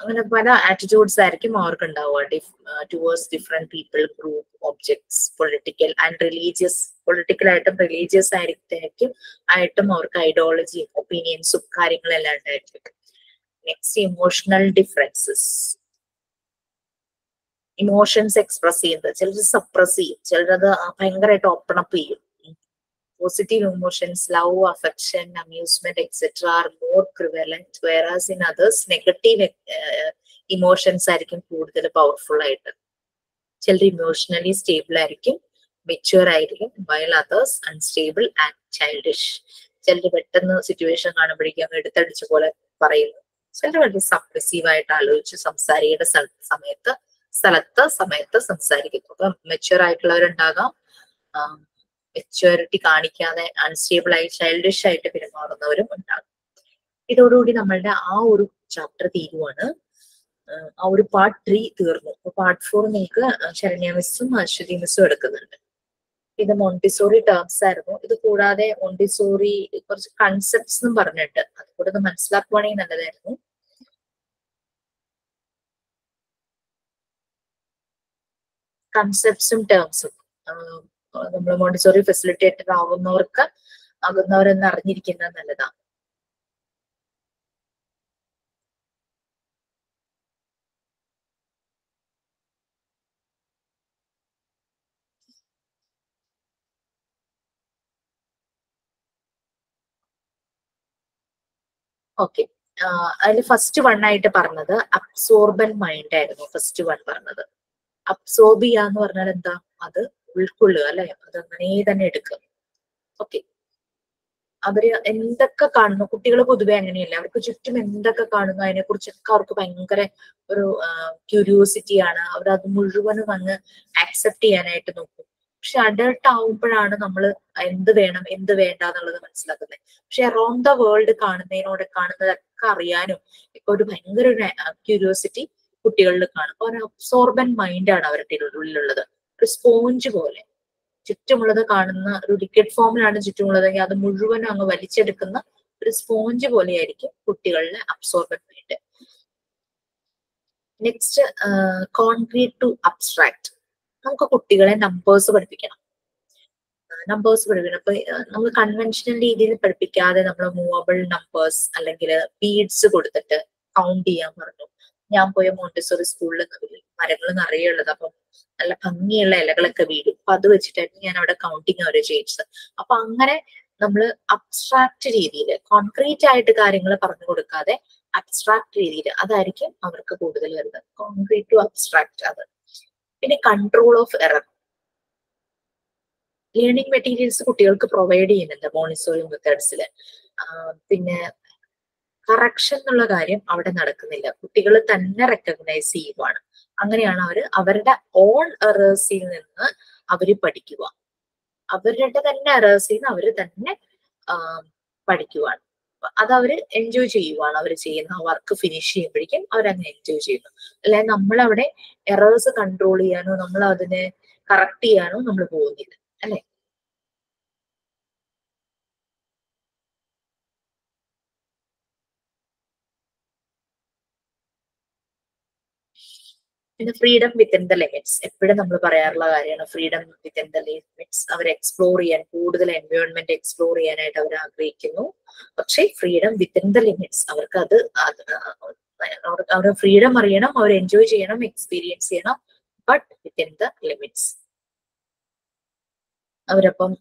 അങ്ങനെ പല ആറ്റിറ്റ്യൂഡ്സ് ആയിരിക്കും അവർക്ക് ഉണ്ടാവുക towards different people, group, objects, political and religious. Political ആയിട്ടും റിലീജിയസ് ആയിട്ടും അവർക്ക് ഐഡിയോളജിയും ഒപ്പീനിയൻസും കാര്യങ്ങളെല്ലാം ഉണ്ടായിരിക്കും. Next, emotional differences. Emotions express ചെയ്യുന്നത്, ചിലർ സപ്രസ് ചെയ്യും, ചിലരത് ഭയങ്കരമായിട്ട് ഓപ്പൺ അപ്പ് ചെയ്യും. Positive emotions, love, affection, amusement etcetera are more prevalent, വേറാസ് in others negative emotions ആയിരിക്കും കൂടുതൽ പവർഫുൾ ആയിട്ട്. ചിലർ ഇമോഷണലി സ്റ്റേബിൾ ആയിരിക്കും, മെച്യൂർ ആയിരിക്കും, while others unstable and childish. ചിലർ പെട്ടെന്ന് സിറ്റുവേഷൻ കാണുമ്പോഴേക്കും എടുത്തടിച്ച പോലെ പറയുന്നു. ചിലർ വളരെ സപ്രസീവ് ആയിട്ട് ആലോചിച്ച് സംസാരിക്കേണ്ട സമയത്ത് സ്ഥലത്ത് സമയത്ത് സംസാരിക്കുന്നു. അപ്പൊ മെച്യൂർ ആയിട്ടുള്ളവരുണ്ടാകാം, മെച്യൂരിറ്റി കാണിക്കാതെ അൺസ്റ്റേബിൾ ആയി ചൈൽഡിഷ് ആയിട്ട് പെരുമാറുന്നവരും ഉണ്ടാകും. ഇതോടുകൂടി നമ്മളുടെ ആ ഒരു ചാപ്റ്റർ തീരുവാണ്. ആ ഒരു പാർട്ട് 3 തീർന്നു. പാർട്ട് 4 നിങ്ങൾക്ക് ശരണ്യ മിസ്സും അശ്വതി മിസ്സും എടുക്കുന്നുണ്ട്. ഇത് മോണ്ടിസോറി ടേംസ് ആയിരുന്നു. ഇത് കൂടാതെ മോണ്ടിസോറി കുറച്ച് കൺസെപ്റ്റ്സ് എന്നും പറഞ്ഞിട്ട് അതുകൂടെ ഒന്ന് മനസ്സിലാക്കുവാണെങ്കിൽ നല്ലതായിരുന്നു. കൺസെപ്റ്റ്സും ടേംസും നമ്മൾ മോണ്ടിസോറി ഫെസിലിറ്റേറ്റർ ആകുന്നവരെന്ന് അറിഞ്ഞിരിക്കുന്നത് നല്ലതാണ്. ഓക്കെ, അതിൽ ഫസ്റ്റ് 1 ആയിട്ട് പറഞ്ഞത് അബ്സോർബൻ മൈൻഡ് ആയിരുന്നു. ഫസ്റ്റ് 1 പറഞ്ഞത് അബ്സോർബ് ചെയ്യാന്ന് പറഞ്ഞാൽ എന്താ? അത് ഉൾക്കൊള്ളുക അല്ലെ, അത് അങ്ങനെ തന്നെ എടുക്കുക. ഓക്കെ, അവര് എന്തൊക്കെ കാണുന്നു, കുട്ടികൾ പൊതുവെ അങ്ങനെയല്ല, അവർക്ക് ചുറ്റും എന്തൊക്കെ കാണുന്നു അതിനെ കുറിച്ചൊക്കെ അവർക്ക് ഭയങ്കര ഒരു ക്യൂരിയോസിറ്റിയാണ്. അവരത് മുഴുവനും അങ്ങ് ആക്സെപ്റ്റ് ചെയ്യാനായിട്ട് നോക്കും. പക്ഷെ അഡൾട്ട് ആവുമ്പോഴാണ് നമ്മൾ എന്ത് വേണം എന്ത് വേണ്ട എന്നുള്ളത് മനസ്സിലാക്കുന്നത്. പക്ഷെ അറൌണ്ട് ദ വേൾഡ് കാണുന്നതൊക്കെ അറിയാനും ഇപ്പൊ ഒരു ഭയങ്കര ഒരു ക്യൂരിയോസിറ്റി കുട്ടികളിൽ കാണും. അപ്പൊ ഒരു അബ്സോർബൻ മൈൻഡാണ് അവരുടെ ഉള്ളിലുള്ളത്. ഒരു സ്പോഞ്ച് പോലെ ചുറ്റുമുള്ളത് കാണുന്ന ഒരു ലിക്വിഡ് ഫോമിലാണ് ചുറ്റുമുള്ളതെങ്കിൽ അത് മുഴുവനും അങ്ങ് വലിച്ചെടുക്കുന്ന ഒരു സ്പോഞ്ച് പോലെയായിരിക്കും കുട്ടികളിലെ absorbent mind. Next concrete to abstract. നമുക്ക് കുട്ടികളെ നമ്പേഴ്സ് പഠിപ്പിക്കണം. അപ്പൊ നമ്മൾ കൺവെൻഷണൽ രീതിയിൽ പഠിപ്പിക്കാതെ നമ്മൾ മൂവബിൾ നമ്പേഴ്സ് അല്ലെങ്കിൽ ബീഡ്സ് കൊടുത്തിട്ട് കൗണ്ട് ചെയ്യാൻ പറഞ്ഞു. ഞാൻ പോയ മോണ്ടിസോറി സ്കൂളിൽ മരങ്ങൾ നിറയെ ഉള്ളത്, അപ്പം നല്ല ഭംഗിയുള്ള ഇലകളൊക്കെ വീഴും. അപ്പൊ അത് വെച്ചിട്ടായിരുന്നു ഞാൻ അവിടെ കൗണ്ടിങ് അവരെ ചെയ്യിച്ചത്. അപ്പൊ അങ്ങനെ നമ്മൾ അബ്സ്ട്രാക്ട് രീതിയിൽ കോൺക്രീറ്റ് ആയിട്ട് കാര്യങ്ങൾ പറഞ്ഞു കൊടുക്കാതെ അബ്സ്ട്രാക്ട് രീതിയിൽ അതായിരിക്കും അവർക്ക് കൂടുതൽ വരുന്നത്. Concrete to abstract. അത് പിന്നെ control of error. Learning materials കുട്ടികൾക്ക് പ്രൊവൈഡ് ചെയ്യുന്നുണ്ട് മോണ്ടിസോറി മെത്തേഡ്സിൽ. പിന്നെ കറക്ഷൻ എന്നുള്ള കാര്യം അവിടെ നടക്കുന്നില്ല. കുട്ടികൾ തന്നെ റെക്കഗ്നൈസ് ചെയ്യുവാണ്. അങ്ങനെയാണ് അവരുടെ ഓൺ എറേഴ്സിൽ നിന്ന് അവര് പഠിക്കുക. അവരുടെ തന്നെ എറേഴ്സിൽ നിന്ന് അവര് തന്നെ പഠിക്കുവാണ്. അത് അവര് എൻജോയ് ചെയ്യുവാണ്. അവർ ചെയ്യുന്ന വർക്ക് ഫിനിഷ് ചെയ്യുമ്പോഴേക്കും അവരങ്ങ് എൻജോയ് ചെയ്യുന്നു. അല്ലെ നമ്മളവിടെ എറേഴ്സ് കൺട്രോൾ ചെയ്യാനോ നമ്മൾ അതിനെ കറക്റ്റ് ചെയ്യാനോ നമ്മൾ പോകുന്നില്ല അല്ലെ. പിന്നെ ഫ്രീഡം വിത്തിൻ ദ ലിമിറ്റ്സ്. എപ്പോഴും നമ്മൾ പറയാറുള്ള കാര്യമാണ് ഫ്രീഡം വിത്തിൻ ദ ലിമിറ്റ്സ്. അവർ എക്സ്പ്ലോർ ചെയ്യാൻ, കൂടുതൽ എൻവയോൺമെന്റ് എക്സ്പ്ലോർ ചെയ്യാനായിട്ട് അവർ ആഗ്രഹിക്കുന്നു. പക്ഷെ ഫ്രീഡം വിത്തിൻ ദ ലിമിറ്റ്സ്. അവർക്ക് അവരുടെ ഫ്രീഡം അറിയണം, അവർ എൻജോയ് ചെയ്യണം, എക്സ്പീരിയൻസ് ചെയ്യണം, ബട്ട് വിത്തിൻ ദ ലിമിറ്റ്സ്. അവരപ്പം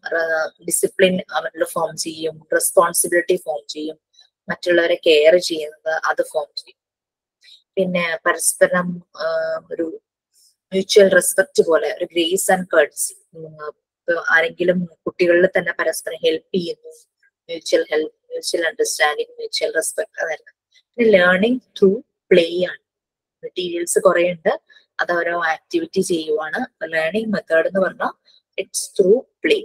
ഡിസിപ്ലിൻ അവരിൽ ഫോം ചെയ്യും, റെസ്പോൺസിബിലിറ്റി ഫോം ചെയ്യും, മറ്റുള്ളവരെ കെയർ ചെയ്യുന്നത് അത് ഫോം ചെയ്യും. പിന്നെ പരസ്പരം ഒരു മ്യൂച്വൽ റെസ്പെക്ട് പോലെ ഒരു ഗ്രേസ് ആൻഡ് കർട്സി. ആരെങ്കിലും കുട്ടികളിൽ തന്നെ പരസ്പരം ഹെൽപ്പ് ചെയ്യുന്നു, mutual help, mutual understanding, mutual respect. അതായത് പിന്നെ ലേണിംഗ് ത്രൂ പ്ലേ ആണ്. മെറ്റീരിയൽസ് കുറെ ഉണ്ട്, അത് ഓരോ ആക്ടിവിറ്റി ചെയ്യുവാണ്. ലേണിംഗ് മെത്തേഡ് എന്ന് പറഞ്ഞാൽ ഇറ്റ്സ് ത്രൂ പ്ലേ.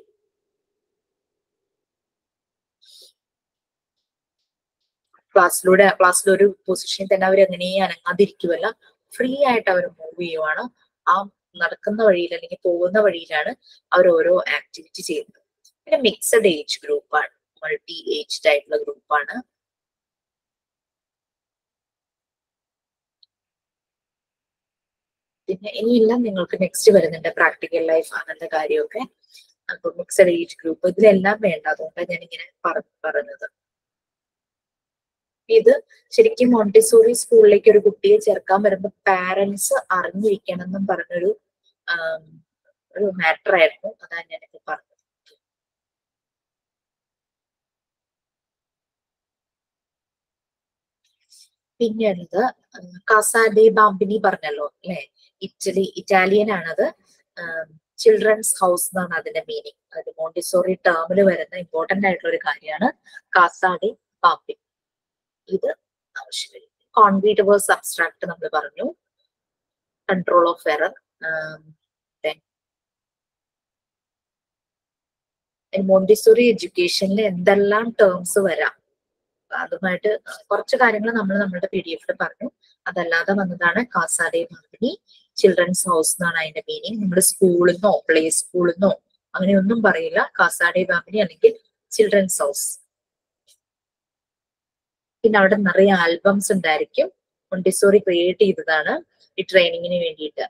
ക്ലാസ്സിലൊരു പൊസിഷനിൽ തന്നെ അവർ എങ്ങനെ അനങ്ങാതിരിക്കുമല്ല, ഫ്രീ ആയിട്ട് അവർ മൂവ് ചെയ്യുവാണ്. ആ നടക്കുന്ന വഴിയിൽ അല്ലെങ്കിൽ പോകുന്ന വഴിയിലാണ് അവർ ഓരോ ആക്ടിവിറ്റി ചെയ്യുന്നത്. പിന്നെ മിക്സഡ് ഏജ് ഗ്രൂപ്പാണ്, മൾട്ടി ഏജ്ഡ് ആയിട്ടുള്ള ഗ്രൂപ്പാണ്. പിന്നെ ഇനിയെല്ലാം നിങ്ങൾക്ക് നെക്സ്റ്റ് വരുന്നുണ്ട്, പ്രാക്ടിക്കൽ ലൈഫ് അങ്ങനത്തെ കാര്യമൊക്കെ. അപ്പൊ മിക്സഡ് ഏജ് ഗ്രൂപ്പ് ഇതിലെല്ലാം വേണ്ട, അതുകൊണ്ടാണ് ഞാൻ ഇങ്ങനെ പറഞ്ഞത്. ഇത് ശരിക്കും മോണ്ടിസോറി സ്കൂളിലേക്ക് ഒരു കുട്ടിയെ ചേർക്കാൻ വരുമ്പോൾ പാരന്റ്സ് അറിഞ്ഞിരിക്കണം എന്നും പറഞ്ഞൊരു മാറ്റർ ആയിരുന്നു. അതാണ് ഞാനിപ്പോ പറഞ്ഞത്. പിന്നെയുള്ളത് കാസ ഡെ ബാംബിനി പറഞ്ഞല്ലോ അല്ലെ, ഇറ്റാലിയൻ ആണത്. ചിൽഡ്രൻസ് ഹൗസ് എന്നാണ് അതിന്റെ മീനിങ്. അത് മോണ്ടിസോറി ടേമിൽ വരുന്ന ഇമ്പോർട്ടന്റ് ആയിട്ടുള്ള ഒരു കാര്യമാണ് കാസ ഡെ ബാംബിനി. ഇത് ആവശ്യമില്ല. കോൺക്രീറ്റ് വേഴ്സ് അബ്സ്ട്രാക്ട് നമ്മൾ പറഞ്ഞു. control of error. Then in Montessori education എന്തെല്ലാം ടേംസ് വരാം, അതുമായിട്ട് കുറച്ച് കാര്യങ്ങൾ നമ്മൾ നമ്മുടെ PDF പറഞ്ഞു. അതല്ലാതെ വന്നതാണ് കാസാ ഡെ ബാംബിനി ചിൽഡ്രൻസ് ഹൗസ് എന്നാണ് അതിന്റെ മീനിങ്. നമ്മൾ സ്കൂളിൽ നിന്നോ പ്ലേ സ്കൂളിൽ നിന്നോ അങ്ങനെയൊന്നും പറയില്ല. കാസാ ഡെ ബാംബിനി അല്ലെങ്കിൽ ചിൽഡ്രൻസ് ഹൗസ്. പിന്നെ അവിടെ നിറയെ ആൽബംസ് ഉണ്ടായിരിക്കും. മോണ്ടിസോറി ക്രിയേറ്റ് ചെയ്തതാണ് ഈ ട്രെയിനിങ്ങിന് വേണ്ടിയിട്ട്.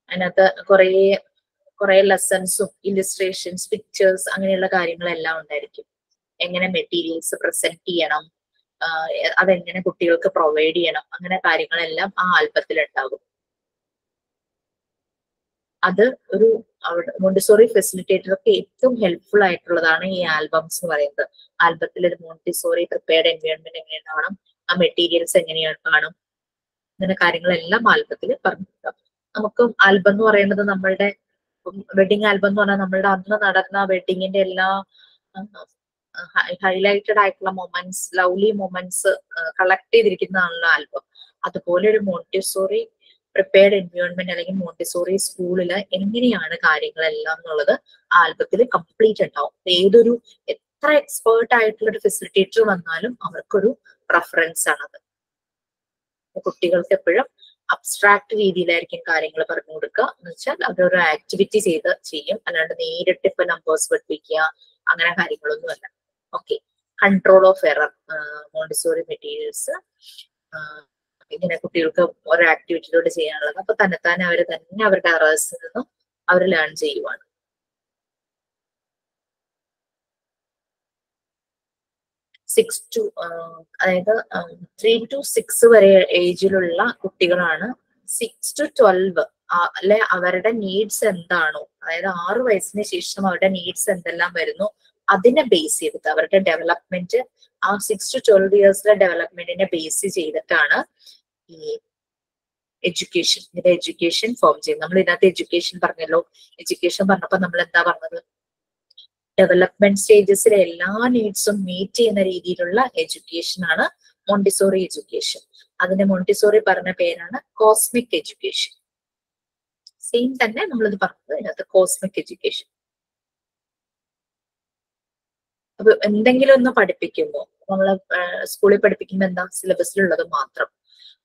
അതിനകത്ത് കുറെ ലെസൺസും ഇല്ലുസ്ട്രേഷൻസ്, പിക്ചേഴ്സ് അങ്ങനെയുള്ള കാര്യങ്ങളെല്ലാം ഉണ്ടായിരിക്കും. എങ്ങനെ മെറ്റീരിയൽസ് പ്രസന്റ് ചെയ്യണം, അതെങ്ങനെ കുട്ടികൾക്ക് പ്രൊവൈഡ് ചെയ്യണം, അങ്ങനെ കാര്യങ്ങളെല്ലാം ആ ആൽബത്തിൽ ഉണ്ടാകും. അത് ഒരു മോണ്ടിസോറി ഫെസിലിറ്റേറ്റർക്ക് ഏറ്റവും ഹെൽപ്ഫുൾ ആയിട്ടുള്ളതാണ് ഈ ആൽബംസ് എന്ന് പറയുന്നത്. ആൽബത്തിൽ ഒരു മോണ്ടിസോറി പ്രിപ്പയർഡ് എൻവയോൺമെന്റ് എങ്ങനെ കാണും, ആ മെറ്റീരിയൽസ് എങ്ങനെയാണ് കാണും, അങ്ങനെ കാര്യങ്ങളെല്ലാം ആൽബത്തിൽ പറഞ്ഞിട്ടുണ്ടാവും. നമുക്ക് ആൽബം എന്ന് പറയുന്നത് നമ്മളുടെ വെഡിങ് ആൽബം എന്ന് പറഞ്ഞാൽ നമ്മളുടെ അന്ന് നടന്ന വെഡിങ്ങിന്റെ എല്ലാ ഹൈലൈറ്റഡ് ആയിട്ടുള്ള മൊമെന്റ്സ്, ലവ്ലി മൊമെന്റ്സ് കളക്ട് ചെയ്തിരിക്കുന്നതാണല്ലോ ആൽബം. അതുപോലെ ഒരു മോണ്ടിസോറി പ്രിപ്പയർഡ് എൻവയോൺമെന്റ് അല്ലെങ്കിൽ മോണ്ടിസോറി സ്കൂളില് എങ്ങനെയാണ് കാര്യങ്ങളെല്ലാം എന്നുള്ളത് ആൽബത്തിൽ കംപ്ലീറ്റ് ഉണ്ടാവും. ഏതൊരു എത്ര എക്സ്പേർട്ട് ആയിട്ടുള്ള ഒരു ഫെസിലിറ്റേറ്റർ വന്നാലും അവർക്കൊരു റെഫറൻസ് ആണത്. കുട്ടികൾക്ക് എപ്പോഴും അബ്സ്ട്രാക്ട് രീതിയിലായിരിക്കും കാര്യങ്ങൾ പറഞ്ഞു കൊടുക്കുക. എന്ന് വെച്ചാൽ അവരൊരു ആക്ടിവിറ്റി ചെയ്യും, അല്ലാണ്ട് നേരിട്ട് ഇപ്പൊ നമ്പേഴ്സ് പഠിപ്പിക്കുക അങ്ങനെ കാര്യങ്ങളൊന്നുമല്ല. Okay, control of error, Montessori materials ഇങ്ങനെ കുട്ടികൾക്ക് ഒരു ആക്ടിവിറ്റിയിലൂടെ ചെയ്യാനുള്ളത്. അപ്പൊ തന്നെത്താനെ അവർ തന്നെ അവരുടെ എറേഴ്സിൽ നിന്നും അവർ ലേൺ ചെയ്യുവാണ്. അതായത് 3 to 6 വരെ ഏജിലുള്ള കുട്ടികളാണ്. 6 to 12 അല്ലെ അവരുടെ നീഡ്സ് എന്താണോ, അതായത് 6 വയസ്സിന് ശേഷം അവരുടെ നീഡ്സ് എന്തെല്ലാം വരുന്നു അതിനെ ബേസ് ചെയ്തിട്ട് അവരുടെ ഡെവലപ്മെന്റ്, ആ 6 to 12 ഇയേഴ്സിലെ ഡെവലപ്മെന്റിനെ ബേസ് ചെയ്തിട്ടാണ് ഈ എഡ്യൂക്കേഷൻ ഫോം ചെയ്യുന്നത്. നമ്മൾ ഇതിനകത്ത് എഡ്യൂക്കേഷൻ പറഞ്ഞല്ലോ. എഡ്യൂക്കേഷൻ പറഞ്ഞപ്പോ നമ്മൾ എന്താ പറഞ്ഞത്? ഡെവലപ്മെന്റ് സ്റ്റേജസിലെ എല്ലാ നീഡ്സും മീറ്റ് ചെയ്യുന്ന രീതിയിലുള്ള എഡ്യൂക്കേഷൻ ആണ് മോണ്ടിസോറി എഡ്യൂക്കേഷൻ. അതിന്റെ മോണ്ടിസോറി പറഞ്ഞ പേരാണ് കോസ്മിക് എഡ്യൂക്കേഷൻ. സെയിം തന്നെ നമ്മളിത് പറഞ്ഞത് ഇതിനകത്ത് കോസ്മിക് എഡ്യൂക്കേഷൻ. അപ്പൊ എന്തെങ്കിലും ഒന്ന് പഠിപ്പിക്കുമ്പോ നമ്മള് സ്കൂളിൽ പഠിപ്പിക്കുമ്പോ എന്താ സിലബസിലുള്ളത് മാത്രം.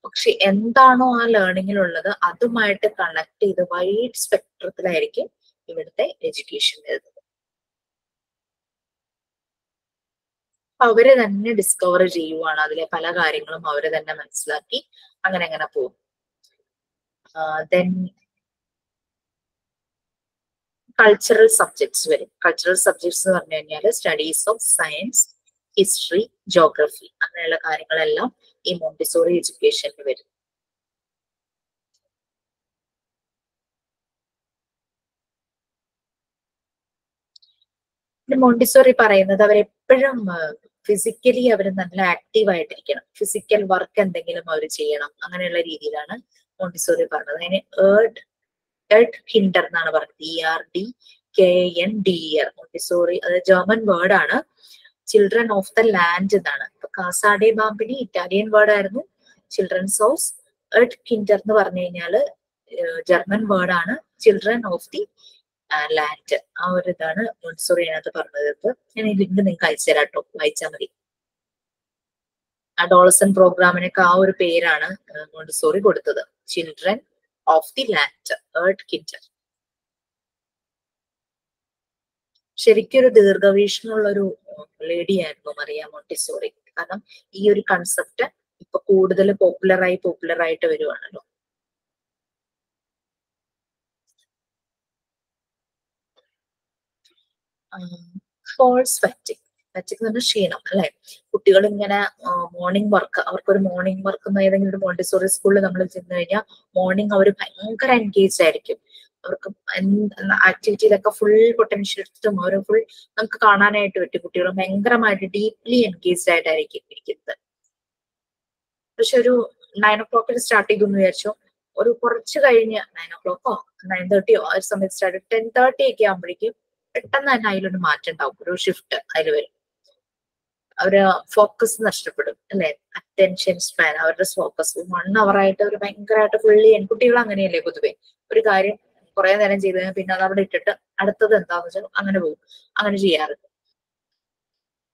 പക്ഷെ എന്താണോ ആ ലേണിങ്ങിലുള്ളത് അതുമായിട്ട് കണക്ട് ചെയ്ത് വൈഡ് സ്പെക്ട്രത്തിലായിരിക്കും ഇവിടുത്തെ എഡ്യൂക്കേഷൻ വരുന്നത്. അവര് തന്നെ ഡിസ്കവർ ചെയ്യുവാണ്, അതിലെ പല കാര്യങ്ങളും അവര് തന്നെ മനസ്സിലാക്കി അങ്ങനെ പോകും. ദെൻ കൾച്ചറൽ സബ്ജക്ട്സ് വരും. കൾച്ചറൽ സബ്ജക്ട്സ് എന്ന് പറഞ്ഞു കഴിഞ്ഞാൽ studies of science, history, geography അങ്ങനെയുള്ള കാര്യങ്ങളെല്ലാം ഈ മോണ്ടിസോറി എഡ്യൂക്കേഷനിൽ വരും. മോണ്ടിസോറി പറയുന്നത് അവരെപ്പോഴും ഫിസിക്കലി അവർ നല്ല ആക്റ്റീവ് ആയിട്ടിരിക്കണം, ഫിസിക്കൽ വർക്ക് എന്തെങ്കിലും അവർ ചെയ്യണം, അങ്ങനെയുള്ള രീതിയിലാണ് മോണ്ടിസോറി പറഞ്ഞത്. അതിന് എർഡ് കിൻഡർ എന്നാണ് പറഞ്ഞത്, ERDKNDER. മോണ്ടിസോറി അത് ജർമ്മൻ വേർഡ് ആണ്. ചിൽഡ്രൻ ഓഫ് ദ ലാൻഡ് എന്നാണ്. ഇപ്പൊ കാസാ ഡെ ബാംബിനി ഇറ്റാലിയൻ വേർഡ് ആയിരുന്നു. ചിൽഡ്രൻസ് ഹൗസ് എർഡ് കിൻഡർ എന്ന് പറഞ്ഞു കഴിഞ്ഞാല് ജർമ്മൻ വേർഡ് ആണ്. ചിൽഡ്രൻ ഓഫ് ദി ലാൻഡ്, ആ ഒരു ഇതാണ് മോണ്ടിസോറി അതിനകത്ത് പറഞ്ഞത്. ഞാൻ ഈ ലിങ്ക് നിങ്ങൾക്ക് അയച്ചു തരാം കേട്ടോ, വായിച്ചാൽ മതി. അഡോളസന്റ് പ്രോഗ്രാമിനൊക്കെ ആ ഒരു പേരാണ് മോണ്ടിസോറി കൊടുത്തത്, children of the land, Erdkinder. ശരിക്കും ഒരു ദീർഘവീക്ഷണമുള്ള ഒരു ലേഡി ആയിരുന്നു മറിയ മോണ്ടിസോറി. കാരണം ഈ ഒരു കൺസെപ്റ്റ് ഇപ്പൊ കൂടുതൽ പോപ്പുലറായിട്ട് വരുവാണല്ലോ. ഫോൾസ് ഫാറ്റിക് എന്ന് പറഞ്ഞാൽ ക്ഷീണം അല്ലെ. കുട്ടികൾ ഇങ്ങനെ മോർണിംഗ് വർക്ക്, അവർക്കൊരു മോർണിംഗ് വർക്ക് ഏതെങ്കിലും ഒരു മോണ്ടിസോറി സ്കൂളിൽ നമ്മൾ ചെന്ന് കഴിഞ്ഞാൽ മോർണിംഗ് അവർ ഭയങ്കര എൻഗേജ് ആയിരിക്കും. അവർക്ക് ആക്ടിവിറ്റിയിലൊക്കെ ഫുൾ പൊട്ടൻഷ്യൽ എടുത്തിട്ടും അവർ ഫുൾ നമുക്ക് കാണാനായിട്ട് പറ്റും. കുട്ടികൾ ഭയങ്കരമായിട്ട് ഡീപ്ലി എൻഗേജ്ഡ് ആയിട്ടായിരിക്കും ഇരിക്കുന്നത്. പക്ഷെ ഒരു 9 o'clock സ്റ്റാർട്ട് ചെയ്തു എന്ന് വിചാരിച്ചോ, ഒരു കുറച്ച് കഴിഞ്ഞ് 9 o'clock 9:30 ആ ഒരു സമയത്ത് സ്റ്റാർട്ട് 10:30 ഒക്കെ ആകുമ്പോഴേക്കും പെട്ടെന്ന് തന്നെ അതിലൊരു മാറ്റം ഉണ്ടാവും, ഒരു ഷിഫ്റ്റ് അതിൽ വരും. അവര് ഫോക്കസ് നഷ്ടപ്പെടും അല്ലെ, അറ്റൻഷൻ സ്പാൻ, അവരുടെ ഫോക്കസ് 1 hour ആയിട്ട് അവർ ഭയങ്കരമായിട്ട് ഫുള്ളി, കുട്ടികൾ അങ്ങനെയല്ലേ പൊതുവെ, ഒരു കാര്യം കുറെ നേരം ചെയ്ത് കഴിഞ്ഞാൽ പിന്നെ അത് അവിടെ ഇട്ടിട്ട് അടുത്തത് എന്താന്ന് വെച്ചാൽ അങ്ങനെ പോകും. അങ്ങനെ ചെയ്യാറുണ്ട്.